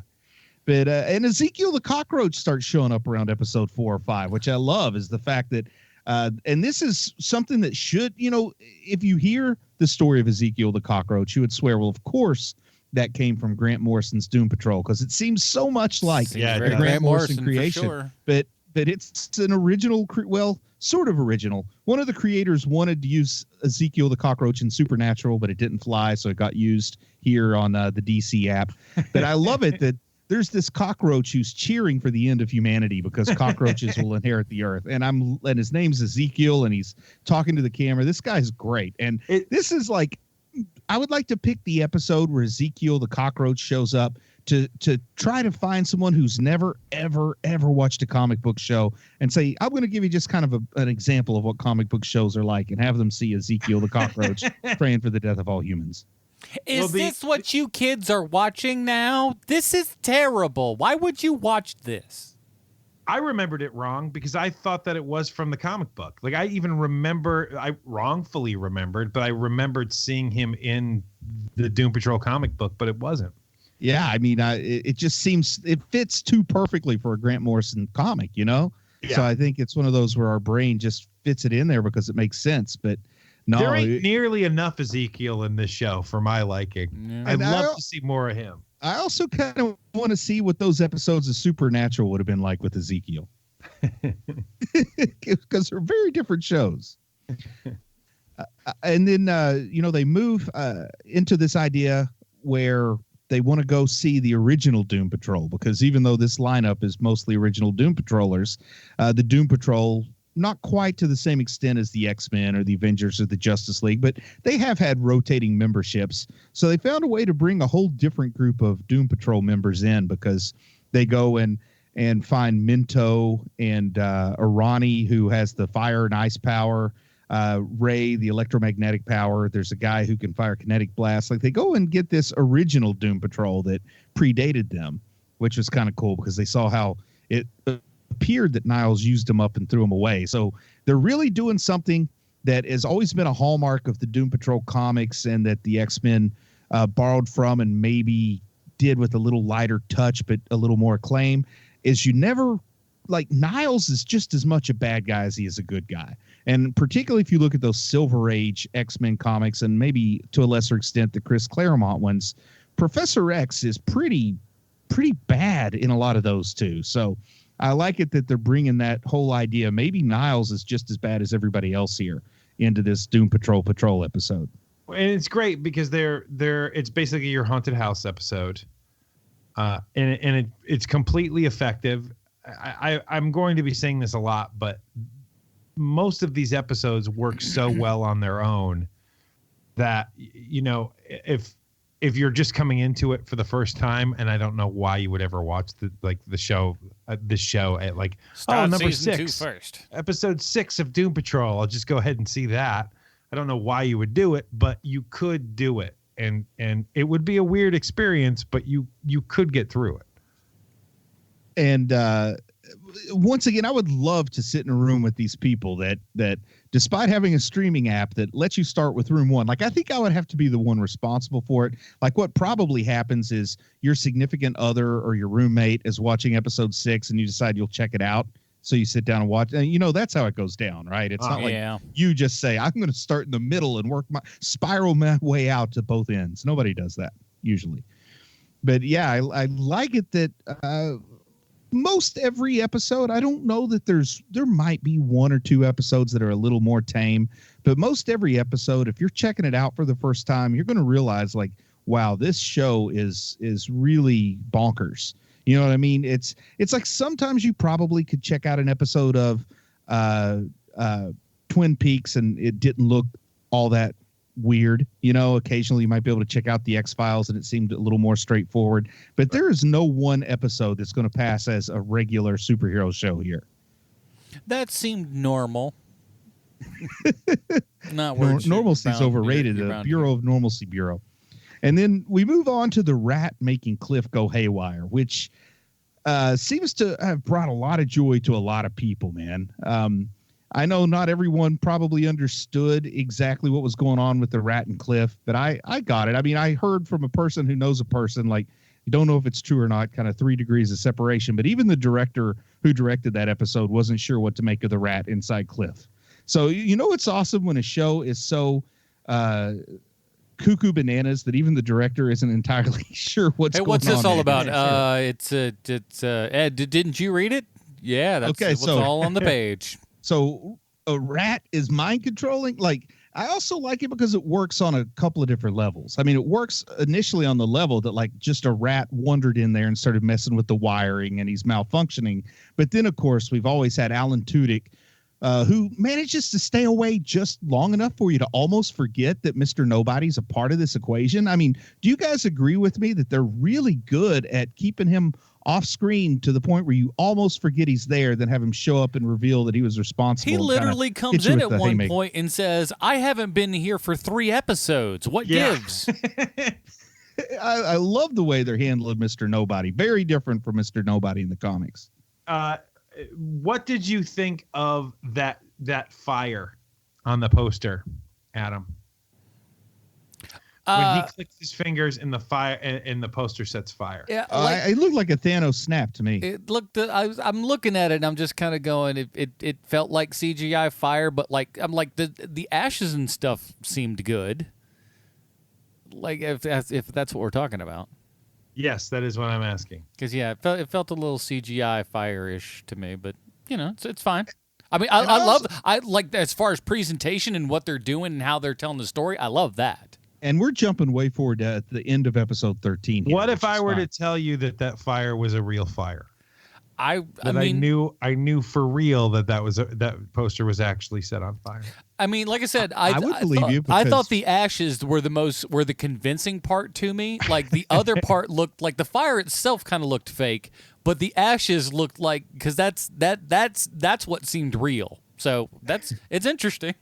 But and Ezekiel the cockroach starts showing up around episode 4 or 5, which I love, is the fact that and this is something that should, if you hear the story of Ezekiel the cockroach, you would swear, well, of course, that came from Grant Morrison's Doom Patrol, because it seems so much like Seems the very Grant Morrison for creation. sure. But it's an original, sort of original. One of the creators wanted to use Ezekiel the cockroach in Supernatural, but it didn't fly, so it got used here on the DC app. But I love it that there's this cockroach who's cheering for the end of humanity because cockroaches will inherit the earth. And his name's Ezekiel, and he's talking to the camera. This guy's great. And this is like, I would like to pick the episode where Ezekiel the cockroach shows up to try to find someone who's never, ever, ever watched a comic book show and say, I'm going to give you just kind of an example of what comic book shows are like, and have them see Ezekiel the cockroach praying for the death of all humans. Is this what you kids are watching now? This is terrible. Why would you watch this? I remembered it wrong because I thought that it was from the comic book. Like, I even I wrongfully remembered, but I remembered seeing him in the Doom Patrol comic book, but it wasn't. Yeah, I mean, it just seems it fits too perfectly for a Grant Morrison comic, Yeah. So I think it's one of those where our brain just fits it in there because it makes sense. But no, there ain't nearly enough Ezekiel in this show for my liking. Yeah. I'd love to see more of him. I also kind of want to see what those episodes of Supernatural would have been like with Ezekiel, because they're very different shows. And then, they move into this idea where they want to go see the original Doom Patrol, because even though this lineup is mostly original Doom Patrollers, the Doom Patrol, not quite to the same extent as the X-Men or the Avengers or the Justice League, but they have had rotating memberships. So they found a way to bring a whole different group of Doom Patrol members in, because they go and find Minto and Arani, who has the fire and ice power, Ray, the electromagnetic power. There's a guy who can fire kinetic blasts. Like, they go and get this original Doom Patrol that predated them, which was kind of cool because they saw how it appeared that Niles used them up and threw them away. So they're really doing something that has always been a hallmark of the Doom Patrol comics, and that the X-Men borrowed from and maybe did with a little lighter touch, but a little more acclaim, is you never, like, Niles is just as much a bad guy as he is a good guy. And particularly if you look at those Silver Age X-Men comics, and maybe to a lesser extent the Chris Claremont ones, Professor X is pretty bad in a lot of those too. So I like it that they're bringing that whole idea. Maybe Niles is just as bad as everybody else here into this Doom Patrol episode. And it's great because it's basically your haunted house episode. And it's completely effective. I'm going to be saying this a lot, but most of these episodes work so well on their own that, if you're just coming into it for the first time, and I don't know why you would ever watch this show at number 6 first. Episode 6 of Doom Patrol. I'll just go ahead and see that. I don't know why you would do it, but you could do it, and it would be a weird experience, but you could get through it. And once again, I would love to sit in a room with these people that despite having a streaming app that lets you start with room 1, like, I think I would have to be the one responsible for it. Like, what probably happens is your significant other or your roommate is watching episode 6 and you decide you'll check it out So you sit down and watch, and that's how it goes down, right? It's not like you just say, I'm going to start in the middle and spiral my way out to both ends. Nobody does that usually. But yeah, I like it that most every episode, I don't know that there might be one or two episodes that are a little more tame, but most every episode, if you're checking it out for the first time, you're going to realize like, wow, this show is really bonkers. You know what I mean? It's like sometimes you probably could check out an episode of Twin Peaks and it didn't look all that weird. Occasionally you might be able to check out the X-Files and it seemed a little more straightforward. But there is no one episode that's going to pass as a regular superhero show here. That seemed normal. Not words. Normalcy's overrated. The Bureau of Normalcy Bureau. And then we move on to the rat making Cliff go haywire, which seems to have brought a lot of joy to a lot of people, man. I know not everyone probably understood exactly what was going on with the rat and Cliff, but I got it. I mean, I heard from a person who knows a person, like, you don't know if it's true or not, kind of 3 degrees of separation. But even the director who directed that episode wasn't sure what to make of the rat inside Cliff. So, it's awesome when a show is so cuckoo bananas that even the director isn't entirely sure what's going on. Hey, what's this all about? It's Ed, didn't you read it? Yeah, that's okay, what's all on the page. So a rat is mind controlling. Like, I also like it because it works on a couple of different levels. I mean, it works initially on the level that like just a rat wandered in there and started messing with the wiring and he's malfunctioning. But then, of course, we've always had Alan Tudyk, who manages to stay away just long enough for you to almost forget that Mr. Nobody's a part of this equation. I mean, do you guys agree with me that they're really good at keeping him off screen to the point where you almost forget he's there, then have him show up and reveal that he was responsible? He literally comes in at one point and says, I haven't been here for 3 episodes. What gives? I love the way they're handling Mr. Nobody. Very different from Mr. Nobody in the comics. What did you think of that fire on the poster, Adam? When he clicks his fingers in the fire and the poster sets fire. Yeah, it looked like a Thanos snap to me. It looked. I'm looking at it and I'm just kind of going. It felt like CGI fire, but like I'm like the ashes and stuff seemed good. Like if that's what we're talking about. Yes, that is what I'm asking. Because it felt a little CGI fire-ish to me, but it's fine. I mean, I like as far as presentation and what they're doing and how they're telling the story. I love that. And we're jumping way forward at the end of episode 13. Here, what if I were to tell you that fire was a real fire? I knew for real that poster was actually set on fire. I mean, like I said, I would believe you. I thought the ashes were the convincing part to me. Like the other part looked like the fire itself kind of looked fake, but the ashes looked like, because that's what seemed real. So it's interesting.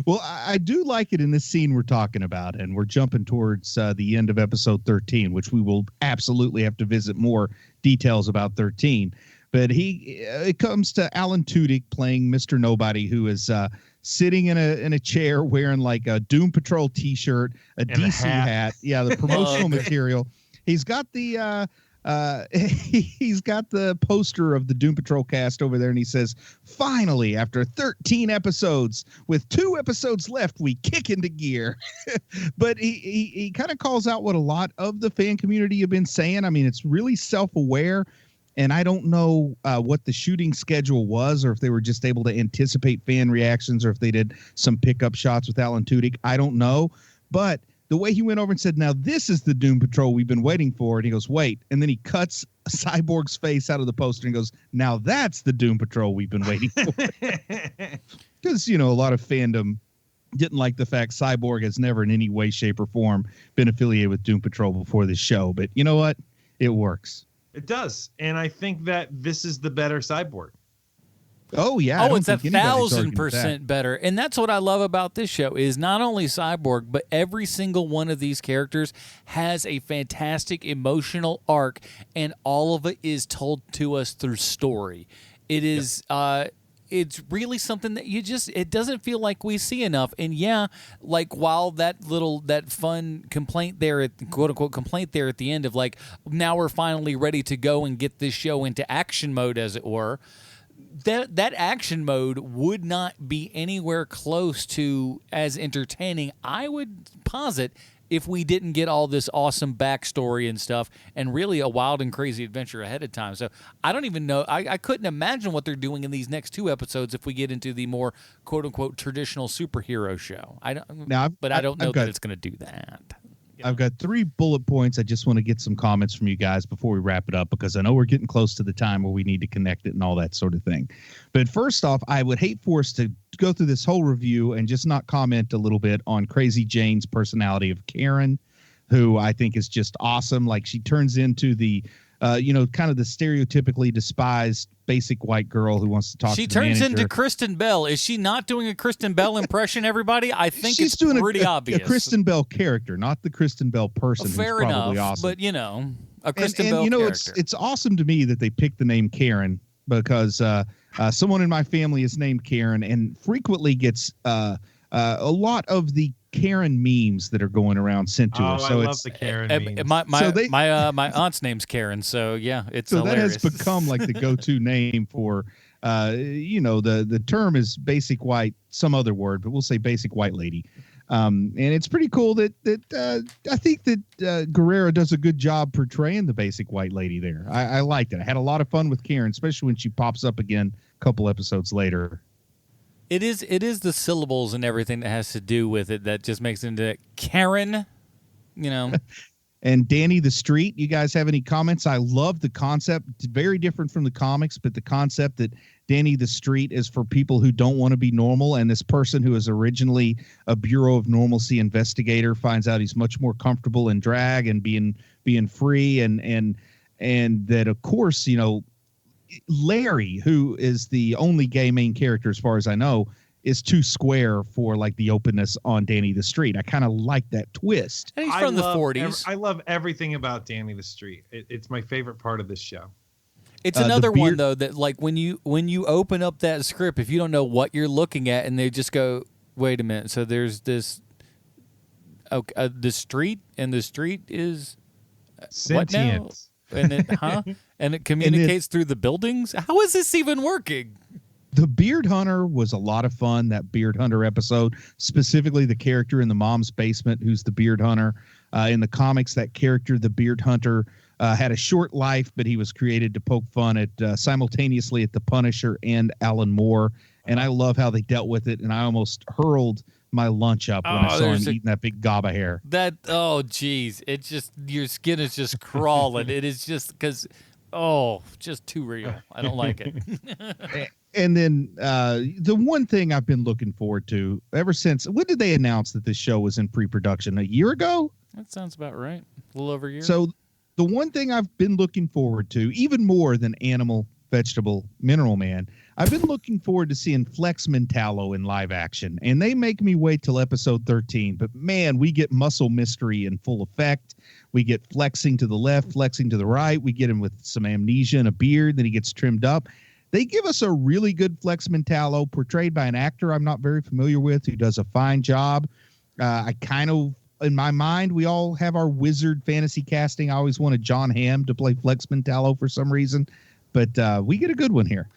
Well, I do like it in this scene we're talking about, and we're jumping towards the end of episode 13, which we will absolutely have to visit more details about 13. But it comes to Alan Tudyk playing Mr. Nobody, who is sitting in a chair wearing like a Doom Patrol T-shirt, a and DC hat. Yeah, the promotional material. He's got the he's got the poster of the Doom Patrol cast over there, and he says, finally, after 13 episodes, with 2 episodes left, we kick into gear. But he kind of calls out what a lot of the fan community have been saying. I mean, it's really self-aware, and I don't know what the shooting schedule was, or if they were just able to anticipate fan reactions, or if they did some pickup shots with Alan Tudyk. I don't know. But the way he went over and said, now this is the Doom Patrol we've been waiting for. And he goes, wait. And then he cuts Cyborg's face out of the poster and goes, now that's the Doom Patrol we've been waiting for. Because, a lot of fandom didn't like the fact Cyborg has never in any way, shape, or form been affiliated with Doom Patrol before this show. But you know what? It works. It does. And I think that this is the better Cyborg. Oh, yeah. Oh, it's 1,000% better. And that's what I love about this show is not only Cyborg, but every single one of these characters has a fantastic emotional arc, and all of it is told to us through story. It is it's really something that it doesn't feel like we see enough. And yeah, like while that fun complaint there, quote unquote complaint there at the end of like, now we're finally ready to go and get this show into action mode, as it were. That action mode would not be anywhere close to as entertaining, I would posit, if we didn't get all this awesome backstory and stuff and really a wild and crazy adventure ahead of time. So I don't even know. I couldn't imagine what they're doing in these next 2 episodes if we get into the more quote-unquote traditional superhero show. I don't know that it's going to do that. I've got 3 bullet points. I just want to get some comments from you guys before we wrap it up, because I know we're getting close to the time where we need to connect it and all that sort of thing. But first off, I would hate for us to go through this whole review and just not comment a little bit on Crazy Jane's personality of Karen, who I think is just awesome. Like, she turns into the kind of the stereotypically despised basic white girl who wants to talk to the manager. She turns into Kristen Bell. Is she not doing a Kristen Bell impression, everybody? I think she's it's doing pretty obvious. A Kristen Bell character, not the Kristen Bell person. Fair who's probably enough, awesome. but a Kristen Bell character. It's awesome to me that they picked the name Karen, because someone in my family is named Karen and frequently gets a lot of the Karen memes that are going around sent to her. So I love the Karen memes. My aunt's name's Karen, so yeah, it's hilarious. That has become like the go-to name for the term is basic white, some other word, but we'll say basic white lady. And it's pretty cool that I think that Guerrero does a good job portraying the basic white lady there. I liked it. I had a lot of fun with Karen, especially when she pops up again a couple episodes later. It is the syllables and everything that has to do with it that just makes it into Karen, And Danny the Street, you guys have any comments? I love the concept. It's very different from the comics, but the concept that Danny the Street is for people who don't want to be normal, and this person who is originally a Bureau of Normalcy investigator finds out he's much more comfortable in drag and being free, and that, of course, Larry, who is the only gay main character as far as I know, is too square for like the openness on Danny the Street. I kind of like that twist. And he's from the 40s. I love everything about Danny the Street. It's my favorite part of this show. It's another one though that like when you open up that script, if you don't know what you're looking at, and they just go, wait a minute, so there's this the street, and the street is sentient. What now? And it and it communicates through the buildings. How is this even working? The Beard Hunter was a lot of fun, that Beard Hunter episode, specifically the character in the mom's basement who's the Beard Hunter. In the comics, that character, the Beard Hunter, had a short life, but he was created to poke fun at simultaneously at the Punisher and Alan Moore. And I love how they dealt with it, and I almost hurled my lunch up when I saw him eating that big gob of hair. Geez. It's just, your skin is just crawling. It is just because, just too real. I don't like it. And then the one thing I've been looking forward to ever since, when did they announce that this show was in pre-production? A year ago? That sounds about right. A little over a year. So the one thing I've been looking forward to, even more than Animal, Vegetable, Mineral Man, I've been looking forward to seeing Flex Mentallo in live action. And they make me wait till episode 13. But man, we get muscle mystery in full effect. We get flexing to the left, flexing to the right. We get him with some amnesia and a beard. Then he gets trimmed up. They give us a really good Flex Mentallo, portrayed by an actor I'm not very familiar with, who does a fine job. I kind of, in my mind, we all have our wizard fantasy casting. I always wanted John Hamm to play Flex Mentallo for some reason, but we get a good one here.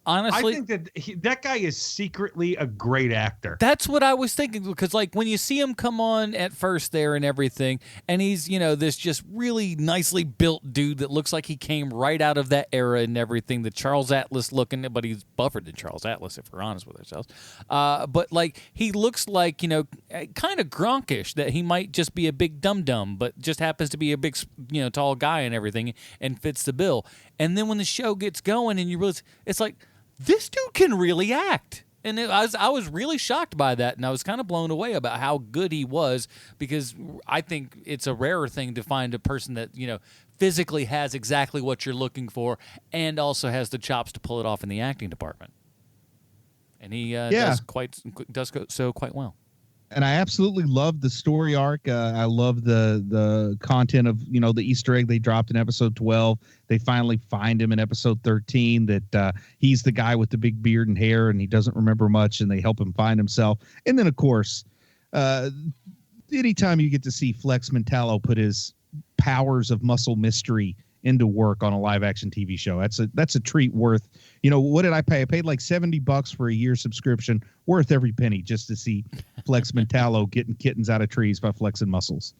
Honestly, I think that that guy is secretly a great actor. That's what I was thinking, because like when you see him come on at first there and everything, and he's, this just really nicely built dude that looks like he came right out of that era and everything, the Charles Atlas looking, but he's buffer than Charles Atlas, if we're honest with ourselves. But like he looks like, kind of Gronkish, that he might just be a big dum-dum, but just happens to be a big, tall guy and everything and fits the bill. And then when the show gets going and you realize, it's like, this dude can really act. And I was really shocked by that, and I was kind of blown away about how good he was, because I think it's a rarer thing to find a person that, physically has exactly what you're looking for and also has the chops to pull it off in the acting department. And he does so quite well. And I absolutely love the story arc. I love the content of, the Easter egg they dropped in episode 12. They finally find him in episode 13 that he's the guy with the big beard and hair and he doesn't remember much, and they help him find himself. And then, of course, anytime you get to see Flex Mentallo put his powers of muscle mystery into work on a live action TV show, that's a treat worth, what did I pay? I paid like $70 for a year subscription, worth every penny just to see Flex Mentallo getting kittens out of trees by flexing muscles.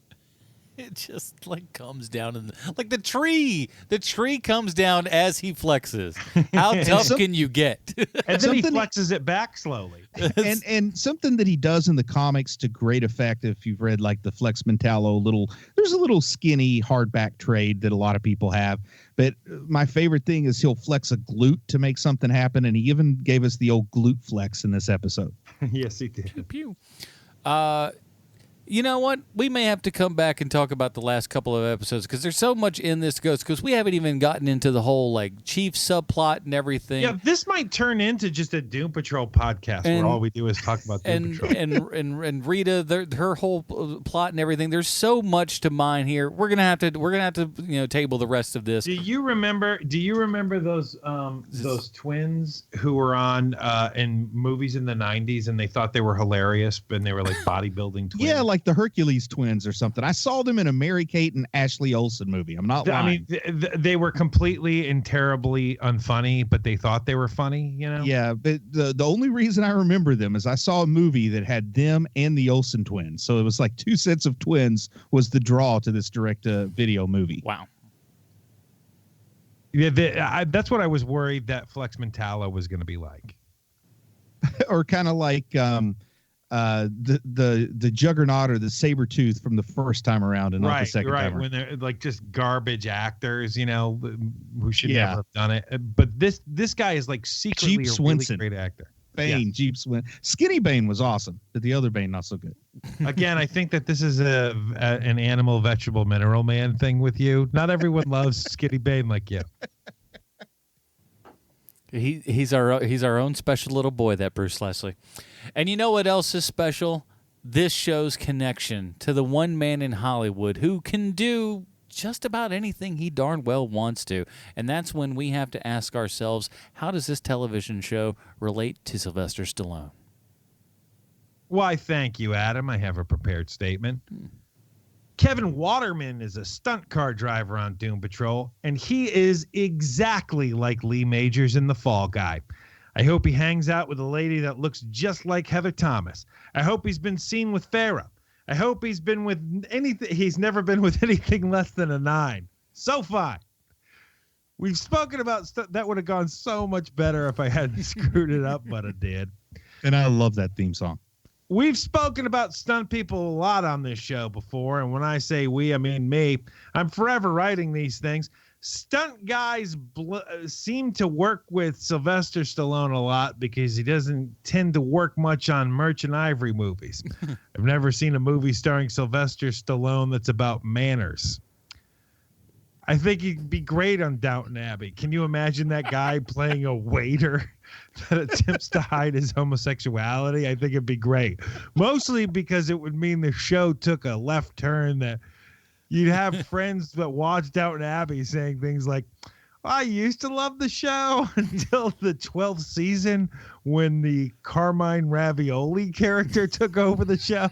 It just comes down and the tree comes down as he flexes. How tough can you get? And then he flexes it back slowly. and something that he does in the comics to great effect. If you've read the Flex Mentallo there's a little skinny hardback trade that a lot of people have. But my favorite thing is he'll flex a glute to make something happen. And he even gave us the old glute flex in this episode. Yes, he did. Pew, pew. You know what? We may have to come back and talk about the last couple of episodes because there's so much in this because we haven't even gotten into the whole Chief subplot and everething. Yeah, this might turn into just a Doom Patrol podcast where all we do is talk about Doom Patrol. And Rita, her whole plot and everything. There's so much to mine here. We're gonna have to table the rest of this. Do you remember those twins who were on in movies in the 90s and they thought they were hilarious, but they were bodybuilding twins? Yeah, like the Hercules twins or something. I saw them in a Mary-Kate and Ashley Olsen movie. I'm not lying. I mean, they were completely and terribly unfunny, but they thought they were funny, Yeah, but the only reason I remember them is I saw a movie that had them and the Olsen twins. So it was like two sets of twins was the draw to this direct-to-video movie. Wow. Yeah, that's what I was worried that Flex Mentallo was going to be like. Or kind of like the Juggernaut or the Sabretooth from the first time around and not the second time around. When they're just garbage actors, who should never have done it. But this guy is secretly Jeep a Swenson. really great actor. Bane, yes. Jeep Swenson. Skinny Bane was awesome, but the other Bane not so good. Again, I think that this is an animal, vegetable, mineral man thing with you. Not everyone loves Skinny Bane like you. He's our own special little boy, that Bruce Leslie. And you know what else is special? This show's connection to the one man in Hollywood who can do just about anything he darn well wants to. And that's when we have to ask ourselves, how does this television show relate to Sylvester Stallone? Why, thank you, Adam. I have a prepared statement. Kevin Waterman is a stunt car driver on Doom Patrol, and he is exactly like Lee Majors in The Fall Guy. I hope he hangs out with a lady that looks just like Heather Thomas. I hope he's been seen with Farrah. I hope he's been with anything. He's never been with anything less than a 9. So fine. We've spoken about stuff that would have gone so much better if I hadn't screwed it up, but I did. And I love that theme song. We've spoken about stunt people a lot on this show before, and when I say we, I mean me. I'm forever writing these things. Stunt guys seem to work with Sylvester Stallone a lot because he doesn't tend to work much on Merchant Ivory movies. I've never seen a movie starring Sylvester Stallone that's about manners. I think he'd be great on Downton Abbey. Can you imagine that guy playing a waiter that attempts to hide his homosexuality? I think it'd be great. Mostly because it would mean the show took a left turn that you'd have friends that watched Downton Abbey saying things like, I used to love the show until the 12th season when the Carmine Ravioli character took over the show.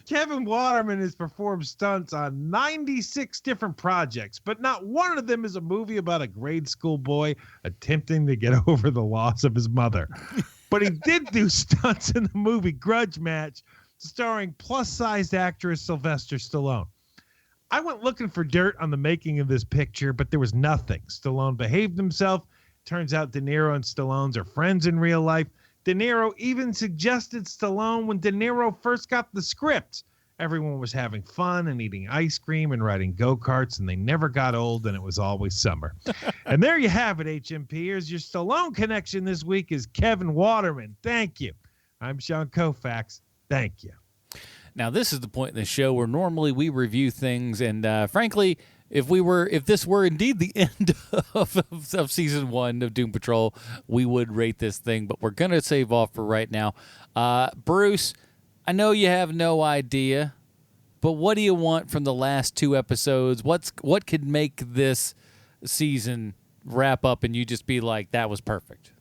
Kevin Waterman has performed stunts on 96 different projects, but not one of them is a movie about a grade school boy attempting to get over the loss of his mother. But he did do stunts in the movie Grudge Match, starring plus-sized actress Sylvester Stallone. I went looking for dirt on the making of this picture, but there was nothing. Stallone behaved himself. Turns out De Niro and Stallone are friends in real life. De Niro even suggested Stallone when De Niro first got the script. Everyone was having fun and eating ice cream and riding go-karts, and they never got old, and it was always summer. And there you have it, HMP. Here's your Stallone connection this week is Kevin Waterman. Thank you. I'm Sean Koufax. Thank you. Now, this is the point in the show where normally we review things, and frankly, if this were indeed the end of season 1 of Doom Patrol, we would rate this thing, but we're going to save off for right now. Bruce, I know you have no idea, but what do you want from the last 2 episodes? What could make this season wrap up and you just be like, that was perfect?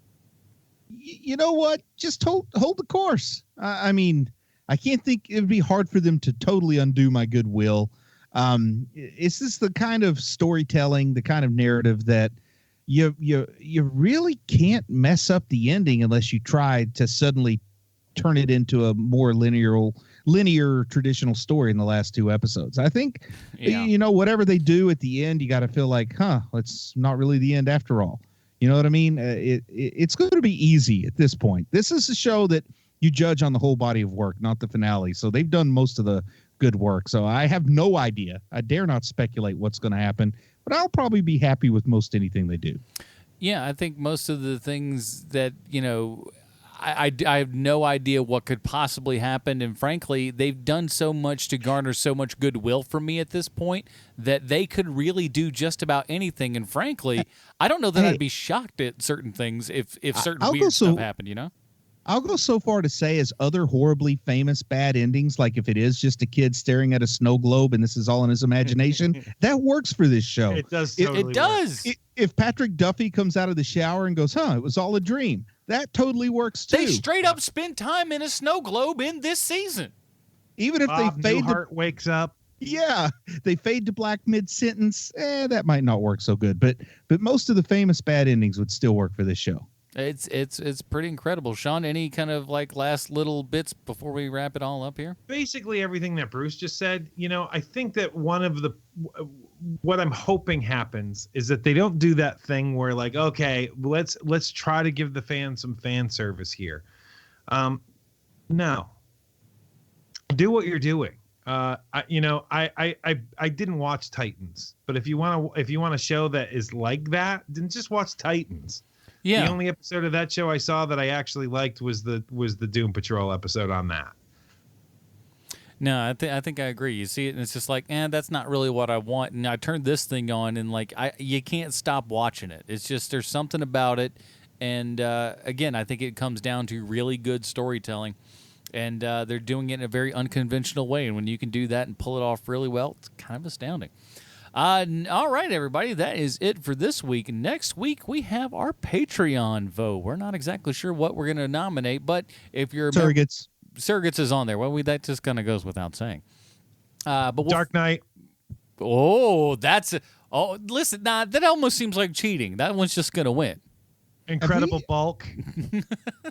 You know what? Just hold the course. I mean, I can't think it would be hard for them to totally undo my goodwill. It's just the kind of storytelling, the kind of narrative that you really can't mess up the ending unless you try to suddenly turn it into a more linear traditional story in the last 2 episodes. I think, whatever they do at the end, you got to feel like, it's not really the end after all. You know what I mean? It's going to be easy at this point. This is a show that you judge on the whole body of work, not the finale. So they've done most of the good work. So I have no idea. I dare not speculate what's going to happen, but I'll probably be happy with most anything they do. Yeah, I think most of the things that, I have no idea what could possibly happen. And frankly, they've done so much to garner so much goodwill from me at this point that they could really do just about anything. And frankly, I don't know that I'd be shocked at certain things if certain weird stuff happened, I'll go so far to say as other horribly famous bad endings, like if it is just a kid staring at a snow globe and this is all in his imagination, that works for this show. It does. It does. If Patrick Duffy comes out of the shower and goes, it was all a dream, that totally works too. They straight up spend time in a snow globe in this season. Even if Bob they fade Newhart wakes up. Yeah, they fade to black mid-sentence. That might not work so good, but most of the famous bad endings would still work for this show. It's pretty incredible. Sean, any kind of last little bits before we wrap it all up here? Basically everything that Bruce just said. I think that one of what I'm hoping happens is that they don't do that thing where okay, let's try to give the fans some fan service here. No. Do what you're doing. I didn't watch Titans, but if you want a show that is like that, then just watch Titans. Yeah. The only episode of that show I saw that I actually liked was the Doom Patrol episode on that. No, I think I agree. You see it, and it's just that's not really what I want. And I turned this thing on, and you can't stop watching it. It's just there's something about it, and again, I think it comes down to really good storytelling, and they're doing it in a very unconventional way. And when you can do that and pull it off really well, it's kind of astounding. All right, everybody, that is it for this week. Next week, we have our Patreon vote. We're not exactly sure what we're going to nominate, but if you're Surrogates is on there. Well, that just kind of goes without saying. But Dark Knight. Oh, listen, that almost seems like cheating. That one's just going to win. Incredible Bulk.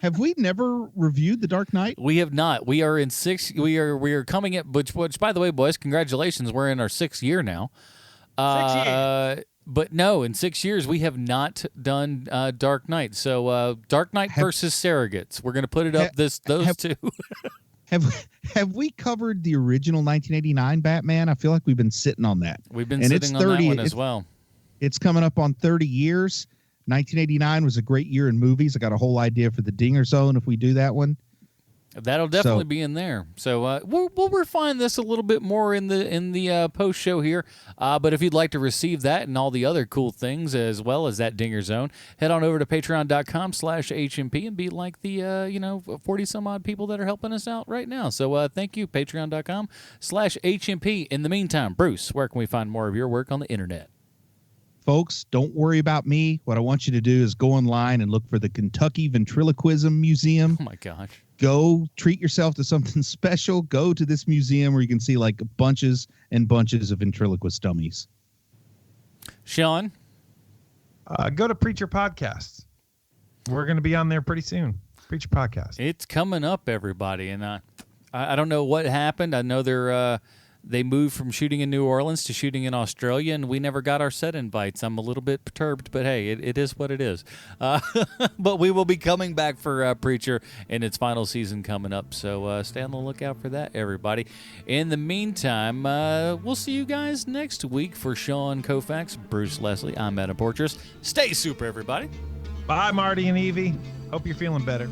Have we never reviewed The Dark Knight? We have not. We are in 6. We are coming at which by the way, boys, congratulations. We're in our 6th year now. 6 years. But no, in 6 years we have not done Dark Knight. So Dark Knight versus Surrogates. We're going to put it up those two. Have we covered the original 1989 Batman? I feel like we've been sitting on that. We've been sitting on that one as well. It's coming up on 30 years. 1989 was a great year in movies. I got a whole idea for the Dinger Zone if we do that one. That'll definitely be in there. So we'll refine this a little bit more in the post show here. But if you'd like to receive that and all the other cool things as well as that Dinger Zone, head on over to patreon.com/HMP and be like the 40 some odd people that are helping us out right now. So thank you, patreon.com/HMP. In the meantime, Bruce, where can we find more of your work on the internet? Folks, don't worry about me. What I want you to do is go online and look for the Kentucky Ventriloquism Museum. Oh my gosh. Go treat yourself to something special. Go to this museum where you can see bunches and bunches of ventriloquist dummies. Sean? Go to Preacher Podcasts. We're going to be on there pretty soon. Preacher Podcast. It's coming up, everybody. And I don't know what happened. I know they moved from shooting in New Orleans to shooting in Australia, and we never got our set invites. I'm a little bit perturbed, but hey, it is what it is. But we will be coming back for Preacher in its final season coming up, so stay on the lookout for that, everybody. In the meantime, we'll see you guys next week. For Sean Koufax, Bruce Leslie, I'm Adam Portrais. Stay super, everybody. Bye, Marty and Evie. Hope you're feeling better.